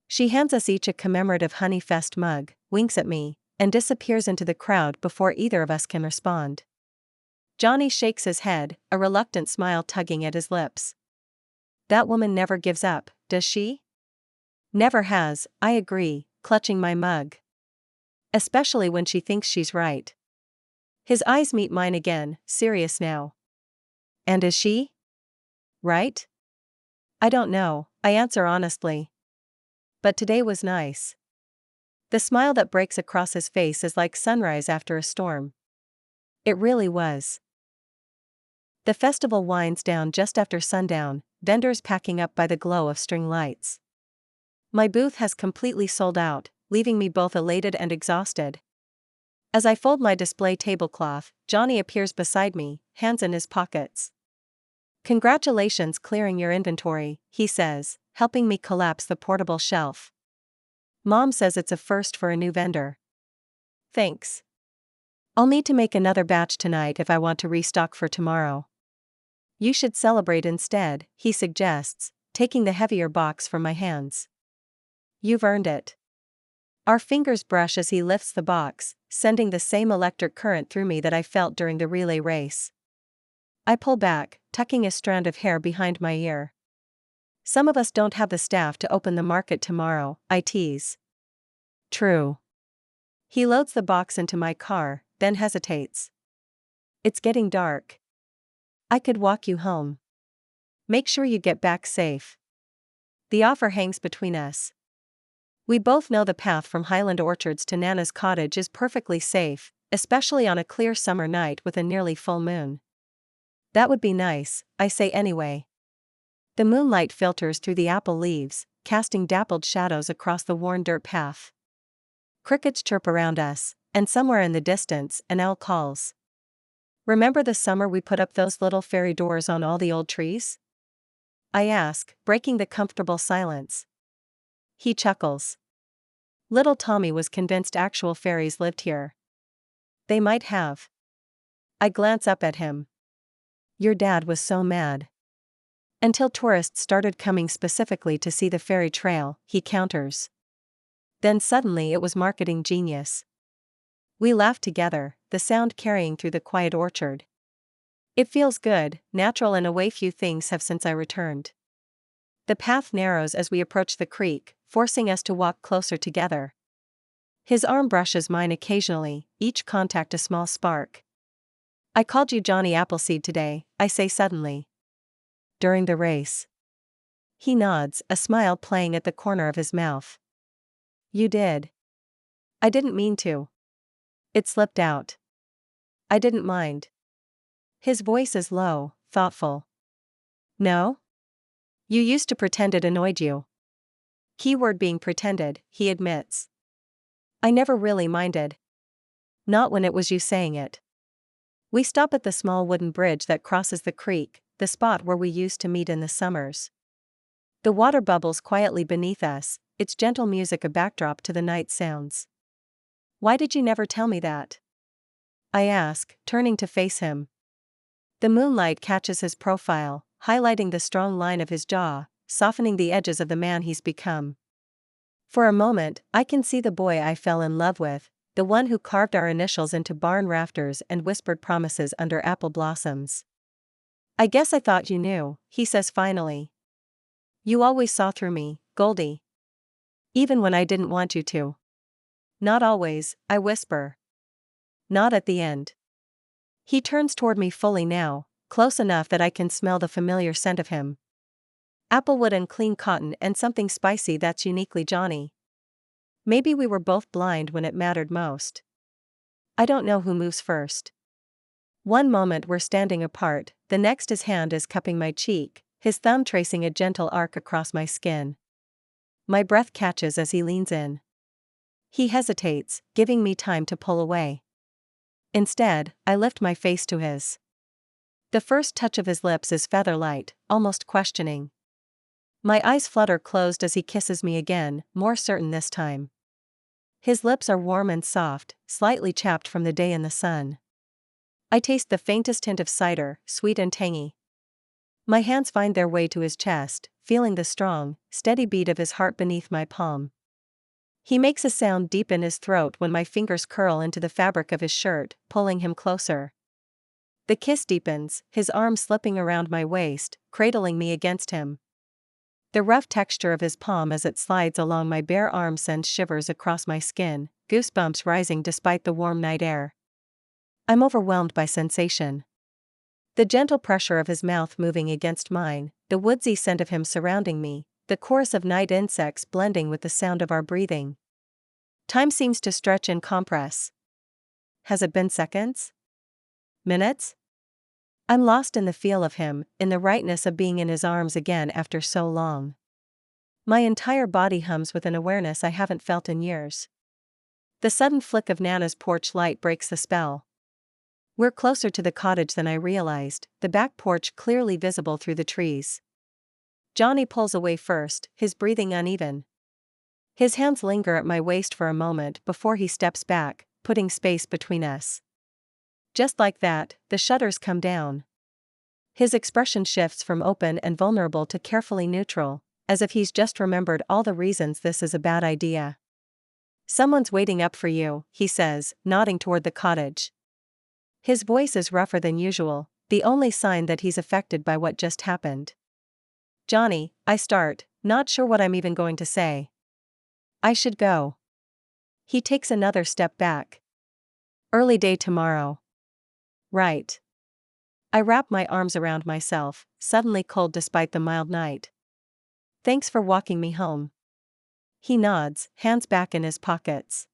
She hands us each a commemorative Honey Fest mug, winks at me, and disappears into the crowd before either of us can respond. Jonny shakes his head, a reluctant smile tugging at his lips. That woman never gives up, does she? Never has, I agree, clutching my mug. Especially when she thinks she's right. His eyes meet mine again, serious now. And is she? Right? I don't know, I answer honestly. But today was nice. The smile that breaks across his face is like sunrise after a storm. It really was. The festival winds down just after sundown, vendors packing up by the glow of string lights. My booth has completely sold out, leaving me both elated and exhausted. As I fold my display tablecloth, Jonny appears beside me, hands in his pockets. "Congratulations clearing your inventory," he says, helping me collapse the portable shelf. "Mom says it's a first for a new vendor." "Thanks. I'll need to make another batch tonight if I want to restock for tomorrow." "You should celebrate instead," he suggests, taking the heavier box from my hands. "You've earned it." Our fingers brush as he lifts the box, sending the same electric current through me that I felt during the relay race. I pull back, tucking a strand of hair behind my ear. "Some of us don't have the staff to open the market tomorrow," I tease. "True." He loads the box into my car, then hesitates. "It's getting dark. I could walk you home. Make sure you get back safe." The offer hangs between us. We both know the path from Highland Orchards to Nana's cottage is perfectly safe, especially on a clear summer night with a nearly full moon. "That would be nice," I say anyway. The moonlight filters through the apple leaves, casting dappled shadows across the worn dirt path. Crickets chirp around us, and somewhere in the distance, an owl calls. "Remember the summer we put up those little fairy doors on all the old trees?" I ask, breaking the comfortable silence. He chuckles. "Little Tommy was convinced actual fairies lived here." "They might have." I glance up at him. "Your dad was so mad." "Until tourists started coming specifically to see the fairy trail," he counters. "Then suddenly it was marketing genius." We laugh together, the sound carrying through the quiet orchard. It feels good, natural in a way few things have since I returned. The path narrows as we approach the creek, forcing us to walk closer together. His arm brushes mine occasionally, each contact a small spark. "I called you Johnny Appleseed today," I say suddenly. "During the race." He nods, a smile playing at the corner of his mouth. "You did." "I didn't mean to. It slipped out." "I didn't mind." His voice is low, thoughtful. "No? You used to pretend it annoyed you." Keyword being pretended, he admits. "I never really minded. Not when it was you saying it." We stop at the small wooden bridge that crosses the creek, the spot where we used to meet in the summers. The water bubbles quietly beneath us, its gentle music a backdrop to the night sounds. "Why did you never tell me that?" I ask, turning to face him. The moonlight catches his profile, highlighting the strong line of his jaw, softening the edges of the man he's become. For a moment, I can see the boy I fell in love with, the one who carved our initials into barn rafters and whispered promises under apple blossoms. "I guess I thought you knew," he says finally. "You always saw through me, Goldie. Even when I didn't want you to." "Not always," I whisper. "Not at the end." He turns toward me fully now, close enough that I can smell the familiar scent of him. Applewood and clean cotton and something spicy that's uniquely Jonny. Maybe we were both blind when it mattered most. I don't know who moves first. One moment we're standing apart, the next his hand is cupping my cheek, his thumb tracing a gentle arc across my skin. My breath catches as he leans in. He hesitates, giving me time to pull away. Instead, I lift my face to his. The first touch of his lips is feather-light, almost questioning. My eyes flutter closed as he kisses me again, more certain this time. His lips are warm and soft, slightly chapped from the day in the sun. I taste the faintest hint of cider, sweet and tangy. My hands find their way to his chest, feeling the strong, steady beat of his heart beneath my palm. He makes a sound deep in his throat when my fingers curl into the fabric of his shirt, pulling him closer. The kiss deepens, his arm slipping around my waist, cradling me against him. The rough texture of his palm as it slides along my bare arm sends shivers across my skin, goosebumps rising despite the warm night air. I'm overwhelmed by sensation. The gentle pressure of his mouth moving against mine, the woodsy scent of him surrounding me, the chorus of night insects blending with the sound of our breathing. Time seems to stretch and compress. Has it been seconds? Minutes? I'm lost in the feel of him, in the rightness of being in his arms again after so long. My entire body hums with an awareness I haven't felt in years. The sudden flick of Nana's porch light breaks the spell. We're closer to the cottage than I realized, the back porch clearly visible through the trees. Jonny pulls away first, his breathing uneven. His hands linger at my waist for a moment before he steps back, putting space between us. Just like that, the shutters come down. His expression shifts from open and vulnerable to carefully neutral, as if he's just remembered all the reasons this is a bad idea. Someone's waiting up for you, he says, nodding toward the cottage. His voice is rougher than usual, the only sign that he's affected by what just happened. Jonny, I start, not sure what I'm even going to say. I should go. He takes another step back. Early day tomorrow. Right. I wrap my arms around myself, suddenly cold despite the mild night. Thanks for walking me home. He nods, hands back in his pockets.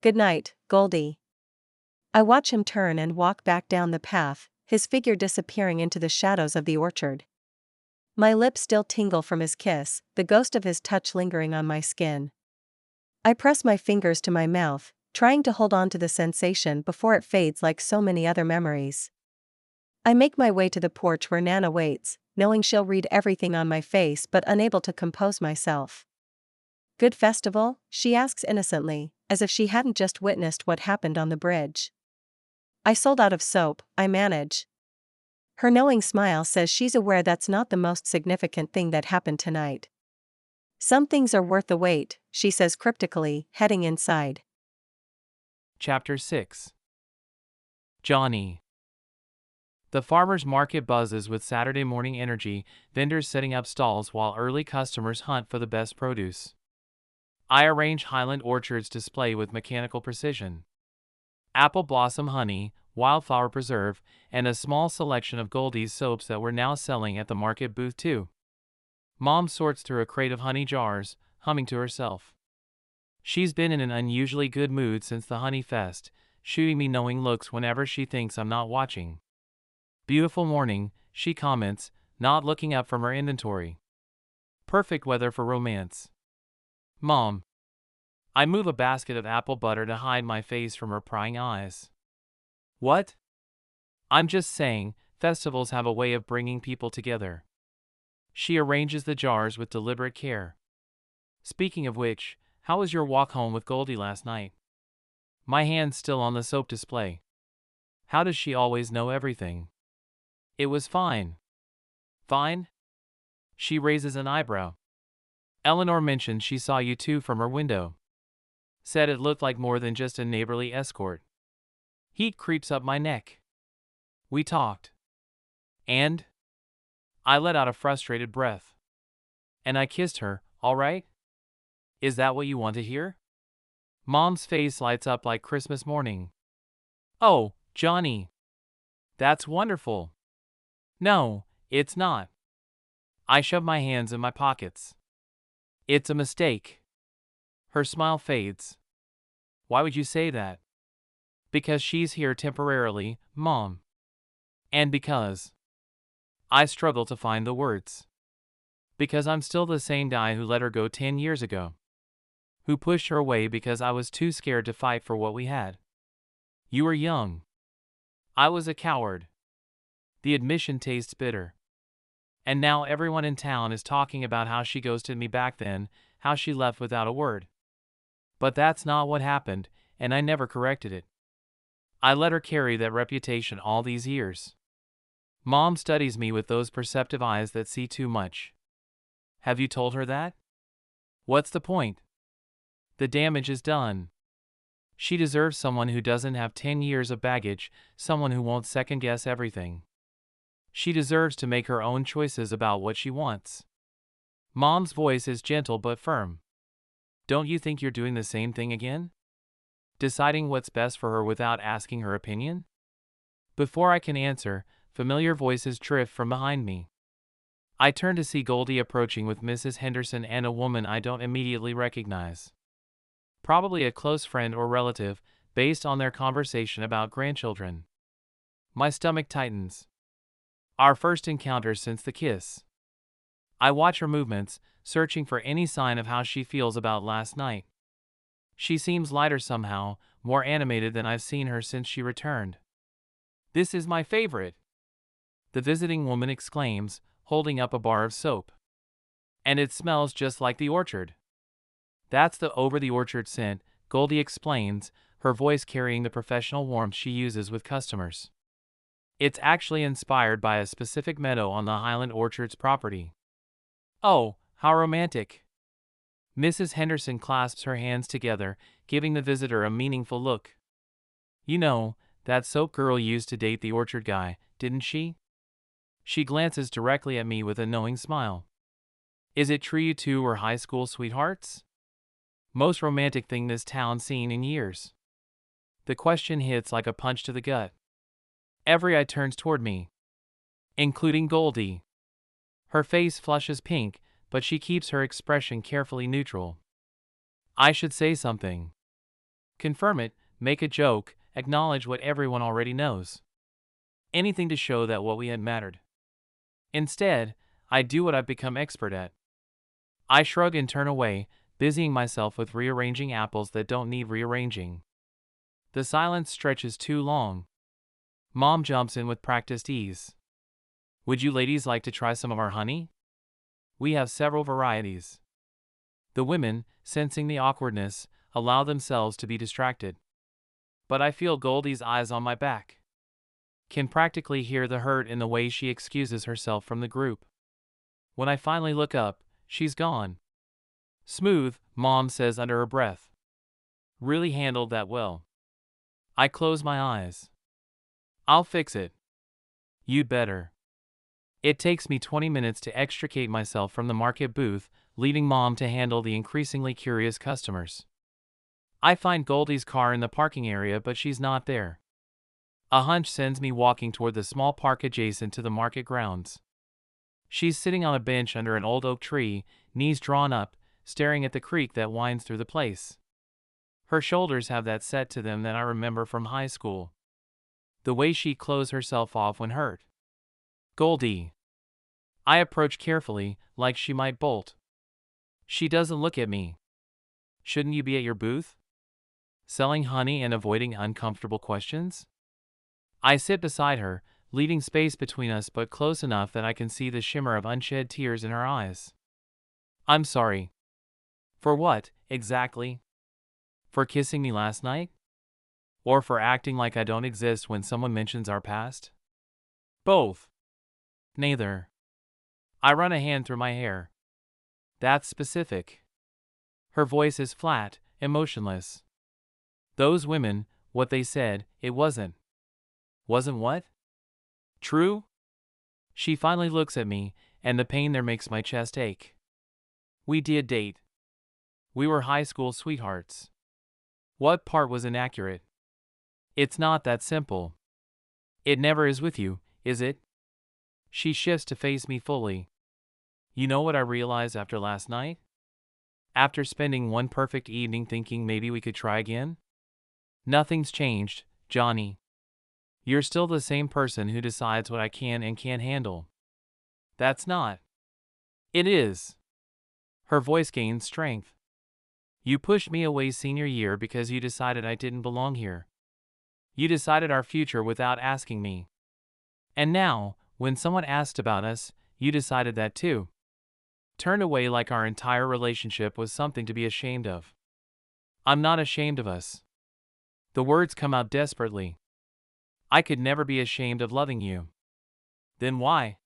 Good night, Goldie. I watch him turn and walk back down the path, his figure disappearing into the shadows of the orchard. My lips still tingle from his kiss, the ghost of his touch lingering on my skin. I press my fingers to my mouth, trying to hold on to the sensation before it fades like so many other memories. I make my way to the porch where Nana waits, knowing she'll read everything on my face but unable to compose myself. Good festival? She asks innocently, as if she hadn't just witnessed what happened on the bridge. I sold out of soap, I manage. Her knowing smile says she's aware that's not the most significant thing that happened tonight. Some things are worth the wait, she says cryptically, heading inside. Chapter 6. Jonny. The farmer's market buzzes with Saturday morning energy, vendors setting up stalls while early customers hunt for the best produce. I arrange Highland Orchard's display with mechanical precision. Apple blossom honey, wildflower preserve, and a small selection of Goldie's soaps that we're now selling at the market booth too. Mom sorts through a crate of honey jars, humming to herself. She's been in an unusually good mood since the honey fest, shooting me knowing looks whenever she thinks I'm not watching. Beautiful morning, she comments, not looking up from her inventory. Perfect weather for romance. Mom. I move a basket of apple butter to hide my face from her prying eyes. What? I'm just saying, festivals have a way of bringing people together. She arranges the jars with deliberate care. Speaking of which, how was your walk home with Goldie last night? My hand's still on the soap display. How does she always know everything? It was fine. Fine? She raises an eyebrow. Eleanor mentioned she saw you two from her window. Said it looked like more than just a neighborly escort. Heat creeps up my neck. We talked. And? I let out a frustrated breath. And I kissed her, all right? Is that what you want to hear? Mom's face lights up like Christmas morning. Oh, Jonny. That's wonderful. No, it's not. I shove my hands in my pockets. It's a mistake. Her smile fades. Why would you say that? Because she's here temporarily, Mom. And because I struggle to find the words. Because I'm still the same guy who let her go 10 years ago. Who pushed her away because I was too scared to fight for what we had. You were young. I was a coward. The admission tastes bitter. And now everyone in town is talking about how she ghosted me back then, how she left without a word. But that's not what happened, and I never corrected it. I let her carry that reputation all these years. Mom studies me with those perceptive eyes that see too much. Have you told her that? What's the point? The damage is done. She deserves someone who doesn't have 10 years of baggage, someone who won't second-guess everything. She deserves to make her own choices about what she wants. Mom's voice is gentle but firm. Don't you think you're doing the same thing again? Deciding what's best for her without asking her opinion? Before I can answer, familiar voices drift from behind me. I turn to see Goldie approaching with Mrs. Henderson and a woman I don't immediately recognize. probably a close friend or relative, based on their conversation about grandchildren. My stomach tightens. Our first encounter since the kiss. I watch her movements, searching for any sign of how she feels about last night. She seems lighter somehow, more animated than I've seen her since she returned. "This is my favorite," the visiting woman exclaims, holding up a bar of soap. "And it smells just like the orchard." "That's the over-the-orchard scent," Goldie explains, her voice carrying the professional warmth she uses with customers. "It's actually inspired by a specific meadow on the Highland Orchards property." "Oh, how romantic." Mrs. Henderson clasps her hands together, giving the visitor a meaningful look. "You know, that soap girl used to date the orchard guy, didn't she?" She glances directly at me with a knowing smile. "Is it true you two were high school sweethearts?" Most romantic thing this town's seen in years. The question hits like a punch to the gut. Every eye turns toward me, including Goldie. Her face flushes pink, but she keeps her expression carefully neutral. I should say something. Confirm it, make a joke, acknowledge what everyone already knows. Anything to show that what we had mattered. Instead, I do what I've become expert at. I shrug and turn away, busying myself with rearranging apples that don't need rearranging. The silence stretches too long. Mom jumps in with practiced ease. "Would you ladies like to try some of our honey? We have several varieties." The women, sensing the awkwardness, allow themselves to be distracted. But I feel Goldie's eyes on my back. Can practically hear the hurt in the way she excuses herself from the group. When I finally look up, she's gone. "Smooth," Mom says under her breath. "Really handled that well." I close my eyes. "I'll fix it." "You'd better." It takes me 20 minutes to extricate myself from the market booth, leaving Mom to handle the increasingly curious customers. I find Goldie's car in the parking area, but she's not there. A hunch sends me walking toward the small park adjacent to the market grounds. She's sitting on a bench under an old oak tree, knees drawn up, staring at the creek that winds through the place. Her shoulders have that set to them that I remember from high school. The way she closed herself off when hurt. "Goldie." I approach carefully, like she might bolt. She doesn't look at me. "Shouldn't you be at your booth? Selling honey and avoiding uncomfortable questions?" I sit beside her, leaving space between us but close enough that I can see the shimmer of unshed tears in her eyes. "I'm sorry." "For what, exactly? For kissing me last night? Or for acting like I don't exist when someone mentions our past?" "Both." "Neither." I run a hand through my hair. "That's specific." Her voice is flat, emotionless. "Those women, what they said, it wasn't." "Wasn't what?" "True?" She finally looks at me, and the pain there makes my chest ache. "We did date. We were high school sweethearts." What part was inaccurate? It's not that simple. It never is with you, is it? She shifts to face me fully. "You know what I realized after last night? After spending one perfect evening thinking maybe we could try again? Nothing's changed, Jonny. You're still the same person who decides what I can and can't handle." "That's not." "It is." Her voice gains strength. "You pushed me away senior year because you decided I didn't belong here. You decided our future without asking me. And now, when someone asked about us, you decided that too. Turned away like our entire relationship was something to be ashamed of." "I'm not ashamed of us." The words come out desperately. "I could never be ashamed of loving you." "Then why?"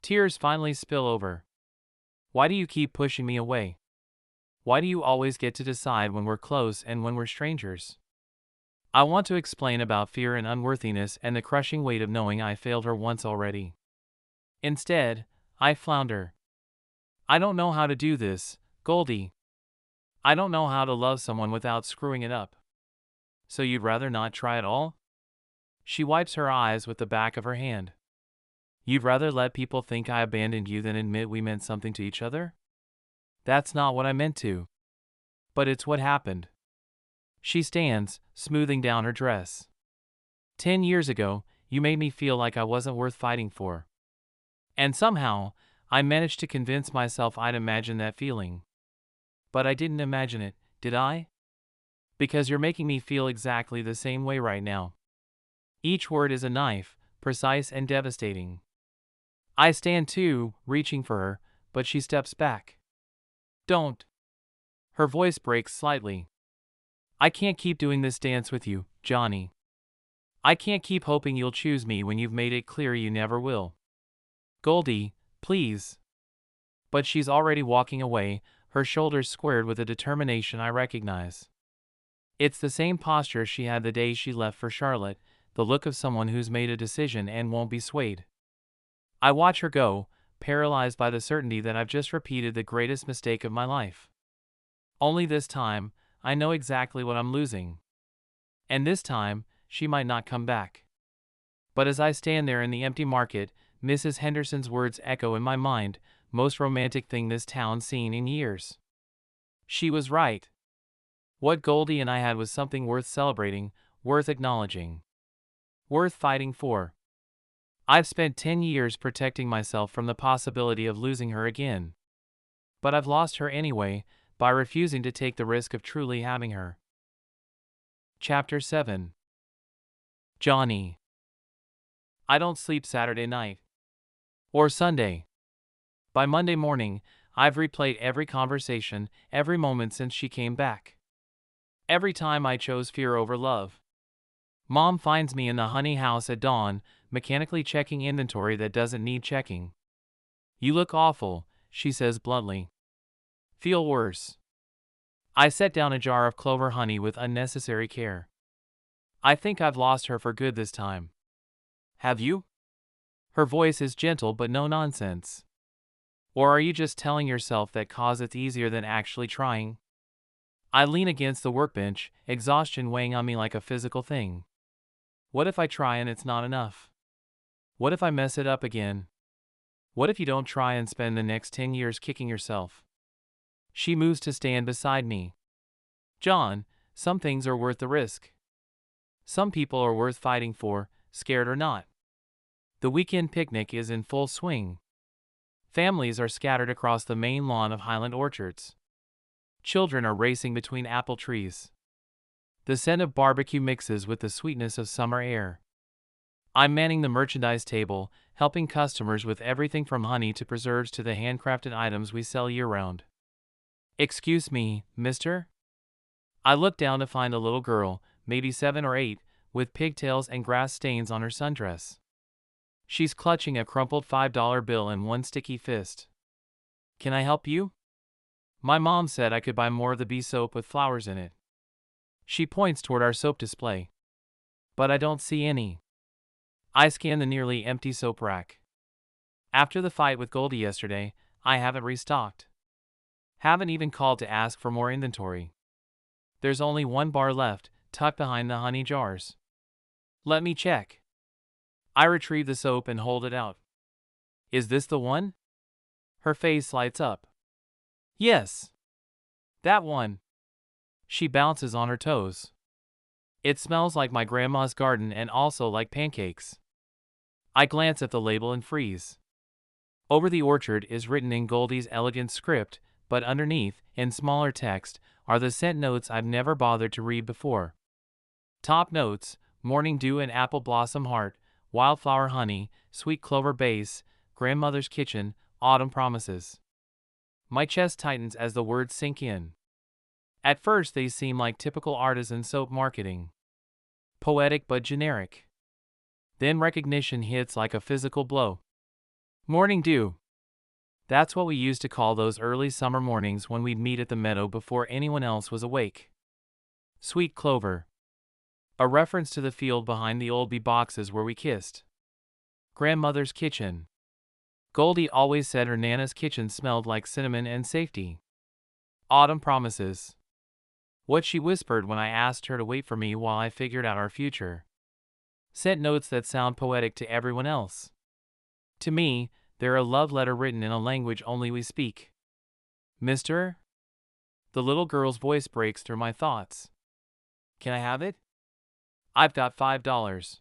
Tears finally spill over. "Why do you keep pushing me away? Why do you always get to decide when we're close and when we're strangers?" I want to explain about fear and unworthiness and the crushing weight of knowing I failed her once already. Instead, I flounder. "I don't know how to do this, Goldie. I don't know how to love someone without screwing it up." "So you'd rather not try at all?" She wipes her eyes with the back of her hand. "You'd rather let people think I abandoned you than admit we meant something to each other?" "That's not what I meant to. But it's what happened." She stands, smoothing down her dress. 10 years ago, you made me feel like I wasn't worth fighting for. And somehow, I managed to convince myself I'd imagine that feeling. But I didn't imagine it, did I? Because you're making me feel exactly the same way right now. Each word is a knife, precise and devastating. I stand too, reaching for her, but she steps back. Don't. Her voice breaks slightly. I can't keep doing this dance with you, Jonny. I can't keep hoping you'll choose me when you've made it clear you never will. Goldie, please. But she's already walking away, her shoulders squared with a determination I recognize. It's the same posture she had the day she left for Charlotte, the look of someone who's made a decision and won't be swayed. I watch her go, paralyzed by the certainty that I've just repeated the greatest mistake of my life. Only this time, I know exactly what I'm losing. And this time, she might not come back. But as I stand there in the empty market, Mrs. Henderson's words echo in my mind, most romantic thing this town's seen in years. She was right. What Goldie and I had was something worth celebrating, worth acknowledging, worth fighting for. I've spent 10 years protecting myself from the possibility of losing her again. But I've lost her anyway, by refusing to take the risk of truly having her. Chapter 7. Jonny. I don't sleep Saturday night. Or Sunday. By Monday morning, I've replayed every conversation, every moment since she came back. Every time I chose fear over love. Mom finds me in the honey house at dawn, mechanically checking inventory that doesn't need checking. You look awful, she says bluntly. Feel worse. I set down a jar of clover honey with unnecessary care. I think I've lost her for good this time. Have you? Her voice is gentle but no nonsense. Or are you just telling yourself that 'cause it's easier than actually trying? I lean against the workbench, exhaustion weighing on me like a physical thing. What if I try and it's not enough? What if I mess it up again? What if you don't try and spend the next 10 years kicking yourself? She moves to stand beside me. John, some things are worth the risk. Some people are worth fighting for, scared or not. The weekend picnic is in full swing. Families are scattered across the main lawn of Highland Orchards. Children are racing between apple trees. The scent of barbecue mixes with the sweetness of summer air. I'm manning the merchandise table, helping customers with everything from honey to preserves to the handcrafted items we sell year-round. Excuse me, mister? I look down to find a little girl, maybe 7 or 8, with pigtails and grass stains on her sundress. She's clutching a crumpled $5 bill in one sticky fist. Can I help you? My mom said I could buy more of the bee soap with flowers in it. She points toward our soap display. But I don't see any. I scan the nearly empty soap rack. After the fight with Goldie yesterday, I haven't restocked. Haven't even called to ask for more inventory. There's only one bar left, tucked behind the honey jars. Let me check. I retrieve the soap and hold it out. Is this the one? Her face lights up. Yes. That one. She bounces on her toes. It smells like my grandma's garden and also like pancakes. I glance at the label and freeze. Over the orchard is written in Goldie's elegant script, but underneath, in smaller text, are the scent notes I've never bothered to read before. Top notes: morning dew and apple blossom heart, wildflower honey, sweet clover base, grandmother's kitchen, autumn promises. My chest tightens as the words sink in. At first they seem like typical artisan soap marketing. Poetic but generic. Then recognition hits like a physical blow. Morning dew. That's what we used to call those early summer mornings when we'd meet at the meadow before anyone else was awake. Sweet clover. A reference to the field behind the old bee boxes where we kissed. Grandmother's kitchen. Goldie always said her Nana's kitchen smelled like cinnamon and safety. Autumn promises. What she whispered when I asked her to wait for me while I figured out our future. Scent notes that sound poetic to everyone else. To me, they're a love letter written in a language only we speak. Mister? The little girl's voice breaks through my thoughts. Can I have it? I've got $5.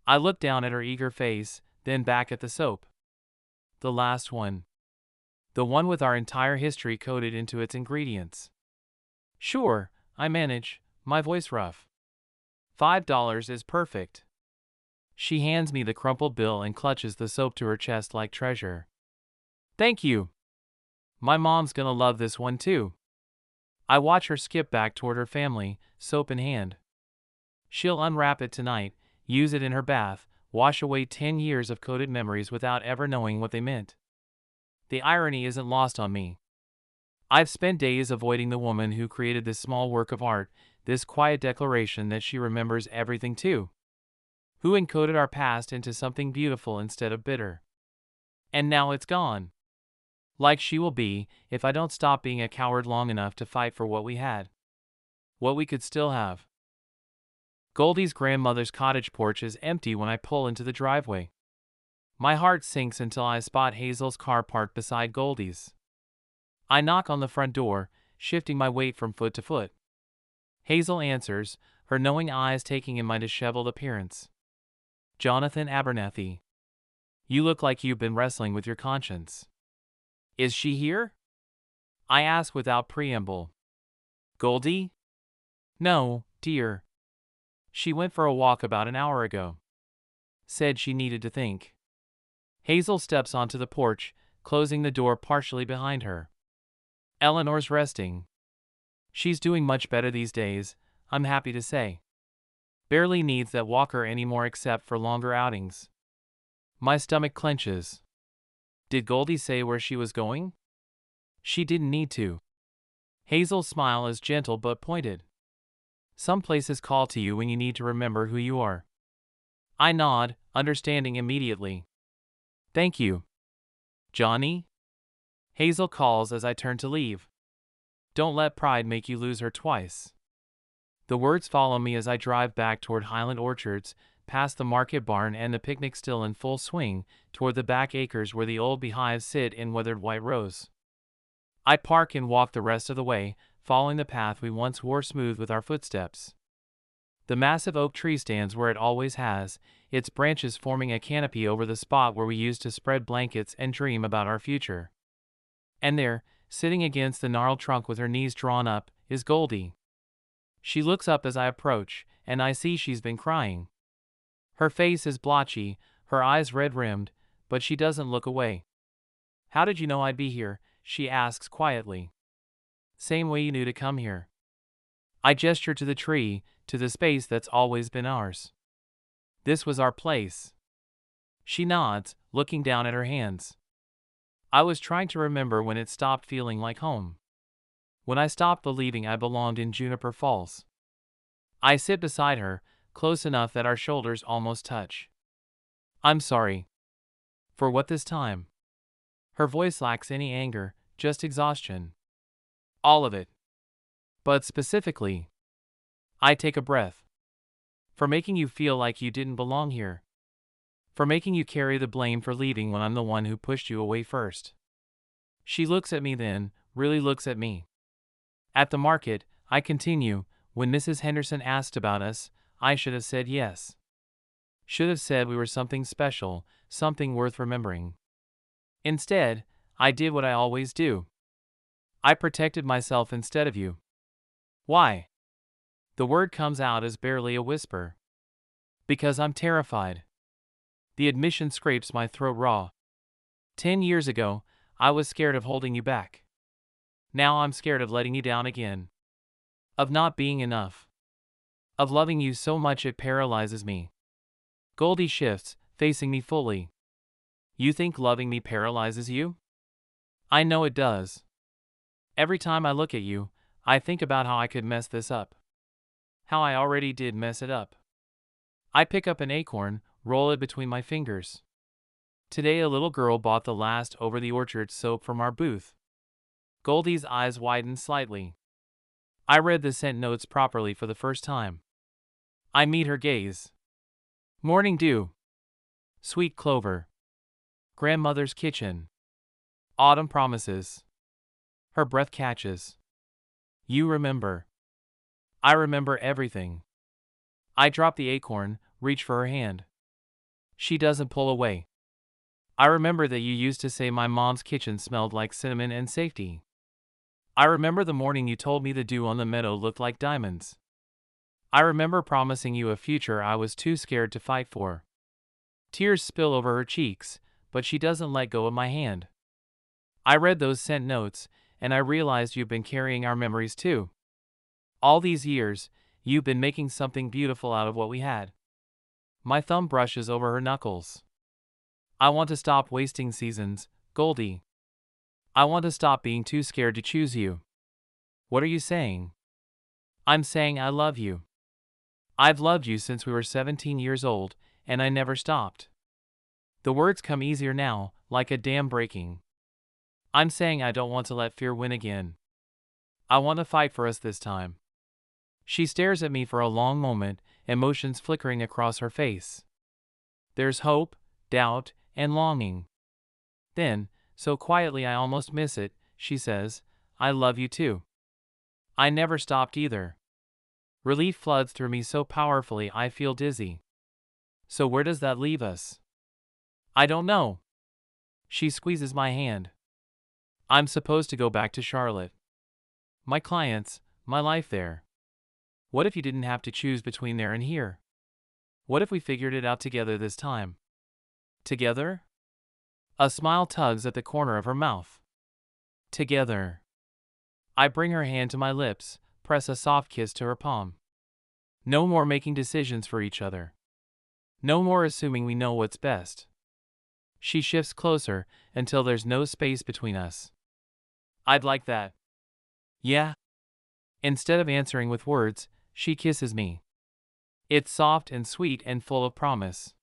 I looked down at her eager face, then back at the soap. The last one. The one with our entire history coded into its ingredients. Sure, I manage, my voice rough. $5 is perfect. She hands me the crumpled bill and clutches the soap to her chest like treasure. Thank you. My mom's gonna love this one too. I watch her skip back toward her family, soap in hand. She'll unwrap it tonight, use it in her bath, wash away 10 years of coded memories without ever knowing what they meant. The irony isn't lost on me. I've spent days avoiding the woman who created this small work of art, this quiet declaration that she remembers everything too. Who encoded our past into something beautiful instead of bitter. And now it's gone. Like she will be, if I don't stop being a coward long enough to fight for what we had. What we could still have. Goldie's grandmother's cottage porch is empty when I pull into the driveway. My heart sinks until I spot Hazel's car parked beside Goldie's. I knock on the front door, shifting my weight from foot to foot. Hazel answers, her knowing eyes taking in my disheveled appearance. Jonathan Abernathy. You look like you've been wrestling with your conscience. Is she here? I ask without preamble. Goldie? No, dear. She went for a walk about an hour ago. Said she needed to think. Hazel steps onto the porch, closing the door partially behind her. Eleanor's resting. She's doing much better these days, I'm happy to say. Barely needs that walker anymore except for longer outings. My stomach clenches. Did Goldie say where she was going? She didn't need to. Hazel's smile is gentle but pointed. Some places call to you when you need to remember who you are. I nod, understanding immediately. Thank you. Jonny? Hazel calls as I turn to leave. Don't let pride make you lose her twice. The words follow me as I drive back toward Highland Orchards, past the market barn and the picnic still in full swing, toward the back acres where the old beehives sit in weathered white rows. I park and walk the rest of the way, following the path we once wore smooth with our footsteps. The massive oak tree stands where it always has, its branches forming a canopy over the spot where we used to spread blankets and dream about our future. And there, sitting against the gnarled trunk with her knees drawn up, is Goldie. She looks up as I approach, and I see she's been crying. Her face is blotchy, her eyes red-rimmed, but she doesn't look away. How did you know I'd be here? She asks quietly. Same way you knew to come here. I gesture to the tree, to the space that's always been ours. This was our place. She nods, looking down at her hands. I was trying to remember when it stopped feeling like home. When I stopped believing I belonged in Juniper Falls. I sit beside her, close enough that our shoulders almost touch. I'm sorry. For what this time? Her voice lacks any anger, just exhaustion. All of it. But specifically, I take a breath. For making you feel like you didn't belong here. For making you carry the blame for leaving when I'm the one who pushed you away first. She looks at me then, really looks at me. At the market, I continue, when Mrs. Henderson asked about us, I should have said yes. Should have said we were something special, something worth remembering. Instead, I did what I always do. I protected myself instead of you. Why? The word comes out as barely a whisper. Because I'm terrified. The admission scrapes my throat raw. 10 years ago, I was scared of holding you back. Now I'm scared of letting you down again. Of not being enough. Of loving you so much it paralyzes me. Goldie shifts, facing me fully. You think loving me paralyzes you? I know it does. Every time I look at you, I think about how I could mess this up. How I already did mess it up. I pick up an acorn, roll it between my fingers. Today a little girl bought the last Over the Orchard soap from our booth. Goldie's eyes widened slightly. I read the scent notes properly for the first time. I meet her gaze. Morning dew. Sweet clover. Grandmother's kitchen. Autumn promises. Her breath catches. You remember. I remember everything. I drop the acorn, reach for her hand. She doesn't pull away. I remember that you used to say my mom's kitchen smelled like cinnamon and safety. I remember the morning you told me the dew on the meadow looked like diamonds. I remember promising you a future I was too scared to fight for. Tears spill over her cheeks, but she doesn't let go of my hand. I read those sent notes, and I realized you've been carrying our memories too. All these years, you've been making something beautiful out of what we had. My thumb brushes over her knuckles. I want to stop wasting seasons, Goldie. I want to stop being too scared to choose you. What are you saying? I'm saying I love you. I've loved you since we were 17 years old, and I never stopped. The words come easier now, like a dam breaking. I'm saying I don't want to let fear win again. I want to fight for us this time. She stares at me for a long moment, emotions flickering across her face. There's hope, doubt, and longing. Then, so quietly I almost miss it, she says, I love you too. I never stopped either. Relief floods through me so powerfully I feel dizzy. So where does that leave us? I don't know. She squeezes my hand. I'm supposed to go back to Charlotte. My clients, my life there. What if you didn't have to choose between there and here? What if we figured it out together this time? Together? A smile tugs at the corner of her mouth. Together. I bring her hand to my lips, press a soft kiss to her palm. No more making decisions for each other. No more assuming we know what's best. She shifts closer until there's no space between us. I'd like that. Yeah. Instead of answering with words, she kisses me. It's soft and sweet and full of promise.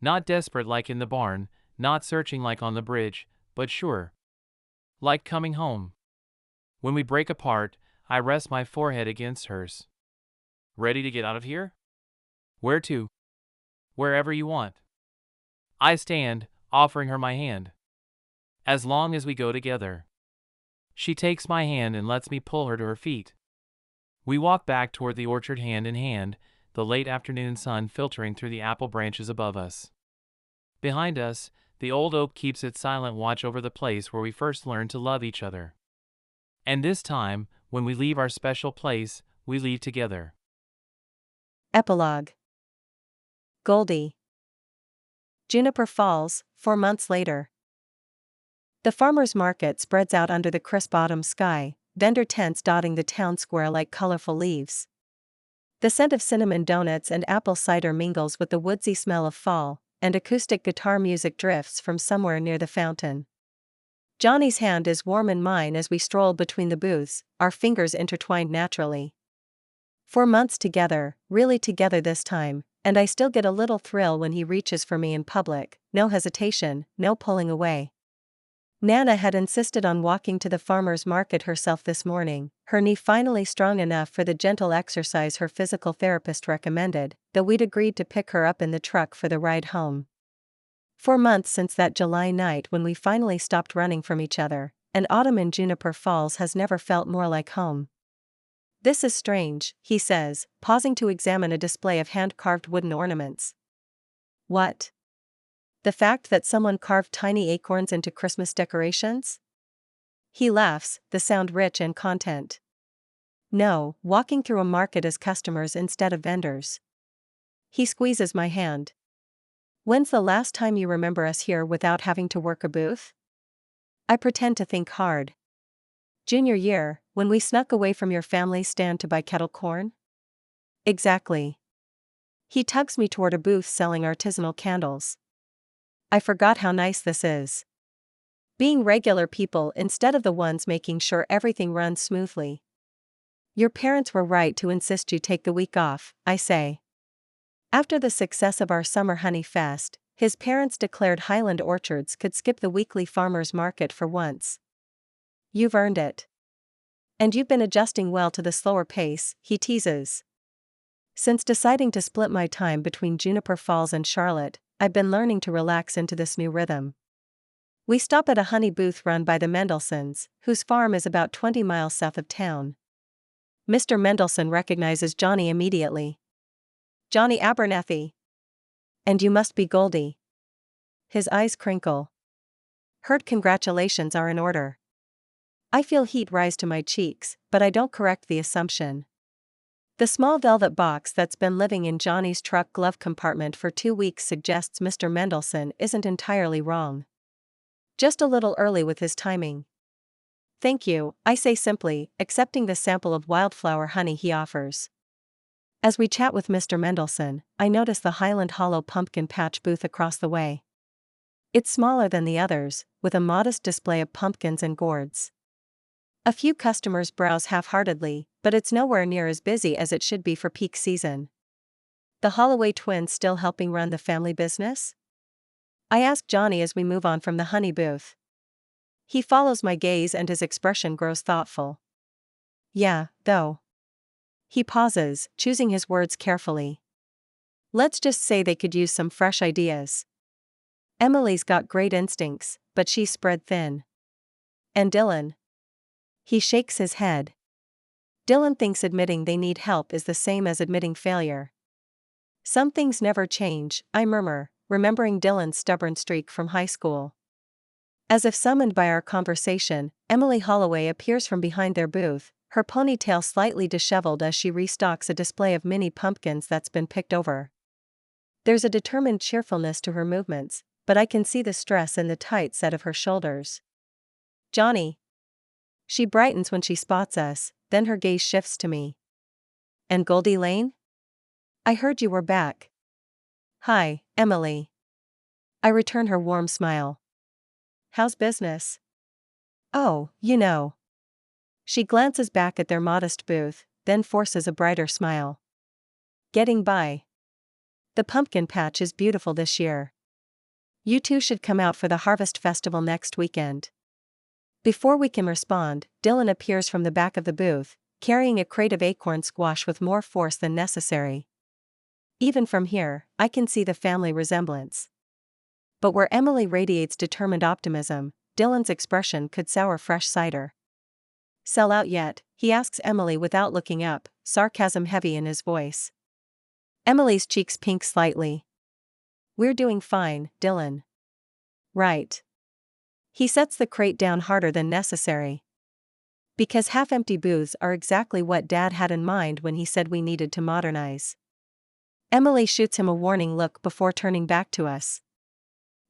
Not desperate like in the barn, not searching like on the bridge, but sure. Like coming home. When we break apart, I rest my forehead against hers. Ready to get out of here? Where to? Wherever you want. I stand, offering her my hand. As long as we go together. She takes my hand and lets me pull her to her feet. We walk back toward the orchard hand in hand, the late afternoon sun filtering through the apple branches above us. Behind us, the old oak keeps its silent watch over the place where we first learned to love each other. And this time, when we leave our special place, we leave together. Epilogue. Goldie. Juniper Falls, 4 months later. The farmer's market spreads out under the crisp autumn sky, vendor tents dotting the town square like colorful leaves. The scent of cinnamon donuts and apple cider mingles with the woodsy smell of fall, and acoustic guitar music drifts from somewhere near the fountain. Jonny's hand is warm in mine as we stroll between the booths, our fingers intertwined naturally. 4 months together, really together this time, and I still get a little thrill when he reaches for me in public, no hesitation, no pulling away. Nana had insisted on walking to the farmer's market herself this morning, her knee finally strong enough for the gentle exercise her physical therapist recommended, though we'd agreed to pick her up in the truck for the ride home. 4 months since that July night when we finally stopped running from each other, and autumn in Juniper Falls has never felt more like home. This is strange, he says, pausing to examine a display of hand-carved wooden ornaments. What? The fact that someone carved tiny acorns into Christmas decorations? He laughs, the sound rich in content. No, walking through a market as customers instead of vendors. He squeezes my hand. When's the last time you remember us here without having to work a booth? I pretend to think hard. Junior year, when we snuck away from your family's stand to buy kettle corn? Exactly. He tugs me toward a booth selling artisanal candles. I forgot how nice this is. Being regular people instead of the ones making sure everything runs smoothly. Your parents were right to insist you take the week off, I say. After the success of our summer honey fest, his parents declared Highland Orchards could skip the weekly farmers market for once. You've earned it. And you've been adjusting well to the slower pace, he teases. Since deciding to split my time between Juniper Falls and Charlotte, I've been learning to relax into this new rhythm. We stop at a honey booth run by the Mendelssohns, whose farm is about 20 miles south of town. Mr. Mendelssohn recognizes Jonny immediately. Jonny Abernathy. And you must be Goldie. His eyes crinkle. Heard congratulations are in order. I feel heat rise to my cheeks, but I don't correct the assumption. The small velvet box that's been living in Jonny's truck glove compartment for 2 weeks suggests Mr. Mendelssohn isn't entirely wrong. Just a little early with his timing. Thank you, I say simply, accepting the sample of wildflower honey he offers. As we chat with Mr. Mendelssohn, I notice the Highland Hollow pumpkin patch booth across the way. It's smaller than the others, with a modest display of pumpkins and gourds. A few customers browse half-heartedly, but it's nowhere near as busy as it should be for peak season. The Holloway twins still helping run the family business? I ask Jonny as we move on from the honey booth. He follows my gaze and his expression grows thoughtful. Yeah, though. He pauses, choosing his words carefully. Let's just say they could use some fresh ideas. Emily's got great instincts, but she's spread thin. And Dylan? He shakes his head. Dylan thinks admitting they need help is the same as admitting failure. Some things never change, I murmur, remembering Dylan's stubborn streak from high school. As if summoned by our conversation, Emily Holloway appears from behind their booth, her ponytail slightly disheveled as she restocks a display of mini pumpkins that's been picked over. There's a determined cheerfulness to her movements, but I can see the stress in the tight set of her shoulders. Jonny. She brightens when she spots us, then her gaze shifts to me. And Goldie Lane? I heard you were back. Hi, Emily. I return her warm smile. How's business? Oh, you know. She glances back at their modest booth, then forces a brighter smile. Getting by. The pumpkin patch is beautiful this year. You two should come out for the Harvest Festival next weekend. Before we can respond, Dylan appears from the back of the booth, carrying a crate of acorn squash with more force than necessary. Even from here, I can see the family resemblance. But where Emily radiates determined optimism, Dylan's expression could sour fresh cider. Sell out yet? He asks Emily without looking up, sarcasm heavy in his voice. Emily's cheeks pink slightly. We're doing fine, Dylan. Right. He sets the crate down harder than necessary. Because half-empty booths are exactly what Dad had in mind when he said we needed to modernize. Emily shoots him a warning look before turning back to us.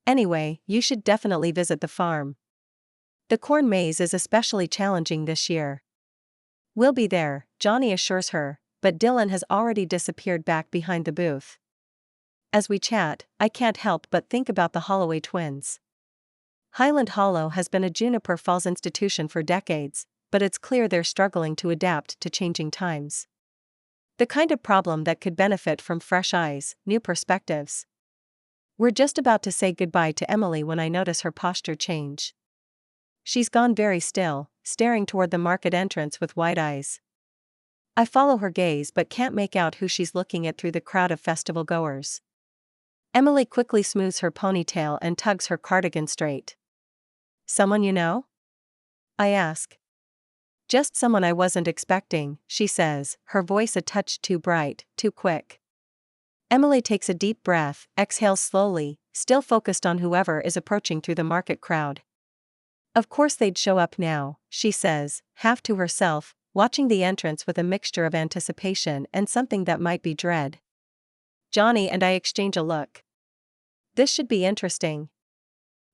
Anyway, you should definitely visit the farm. The corn maze is especially challenging this year. We'll be there, Jonny assures her, but Dylan has already disappeared back behind the booth. As we chat, I can't help but think about the Holloway twins. Highland Hollow has been a Juniper Falls institution for decades, but it's clear they're struggling to adapt to changing times. The kind of problem that could benefit from fresh eyes, new perspectives. We're just about to say goodbye to Emily when I notice her posture change. She's gone very still, staring toward the market entrance with wide eyes. I follow her gaze but can't make out who she's looking at through the crowd of festival goers. Emily quickly smooths her ponytail and tugs her cardigan straight. Someone you know? I ask. Just someone I wasn't expecting, she says, her voice a touch too bright, too quick. Emily takes a deep breath, exhales slowly, still focused on whoever is approaching through the market crowd. Of course they'd show up now, she says, half to herself, watching the entrance with a mixture of anticipation and something that might be dread. Jonny and I exchange a look. This should be interesting.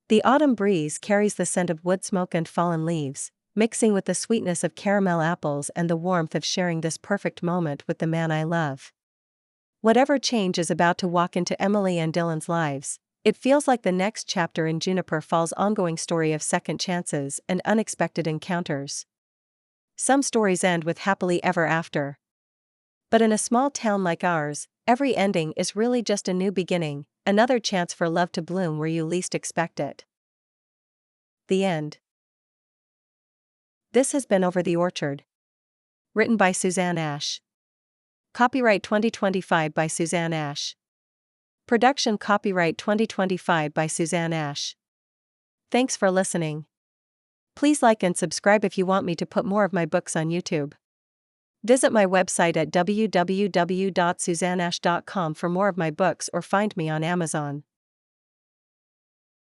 The autumn breeze carries the scent of wood smoke and fallen leaves, mixing with the sweetness of caramel apples and the warmth of sharing this perfect moment with the man I love. Whatever change is about to walk into Emily and Dylan's lives, it feels like the next chapter in Juniper Falls' ongoing story of second chances and unexpected encounters. Some stories end with happily ever after. But in a small town like ours, every ending is really just a new beginning, another chance for love to bloom where you least expect it. The end. This has been Over the Orchard. Written by Susanne Ash. Copyright 2025 by Susanne Ash. Production copyright 2025 by Susanne Ash. Thanks for listening. Please like and subscribe if you want me to put more of my books on YouTube. Visit my website at www.susanneash.com for more of my books or find me on Amazon.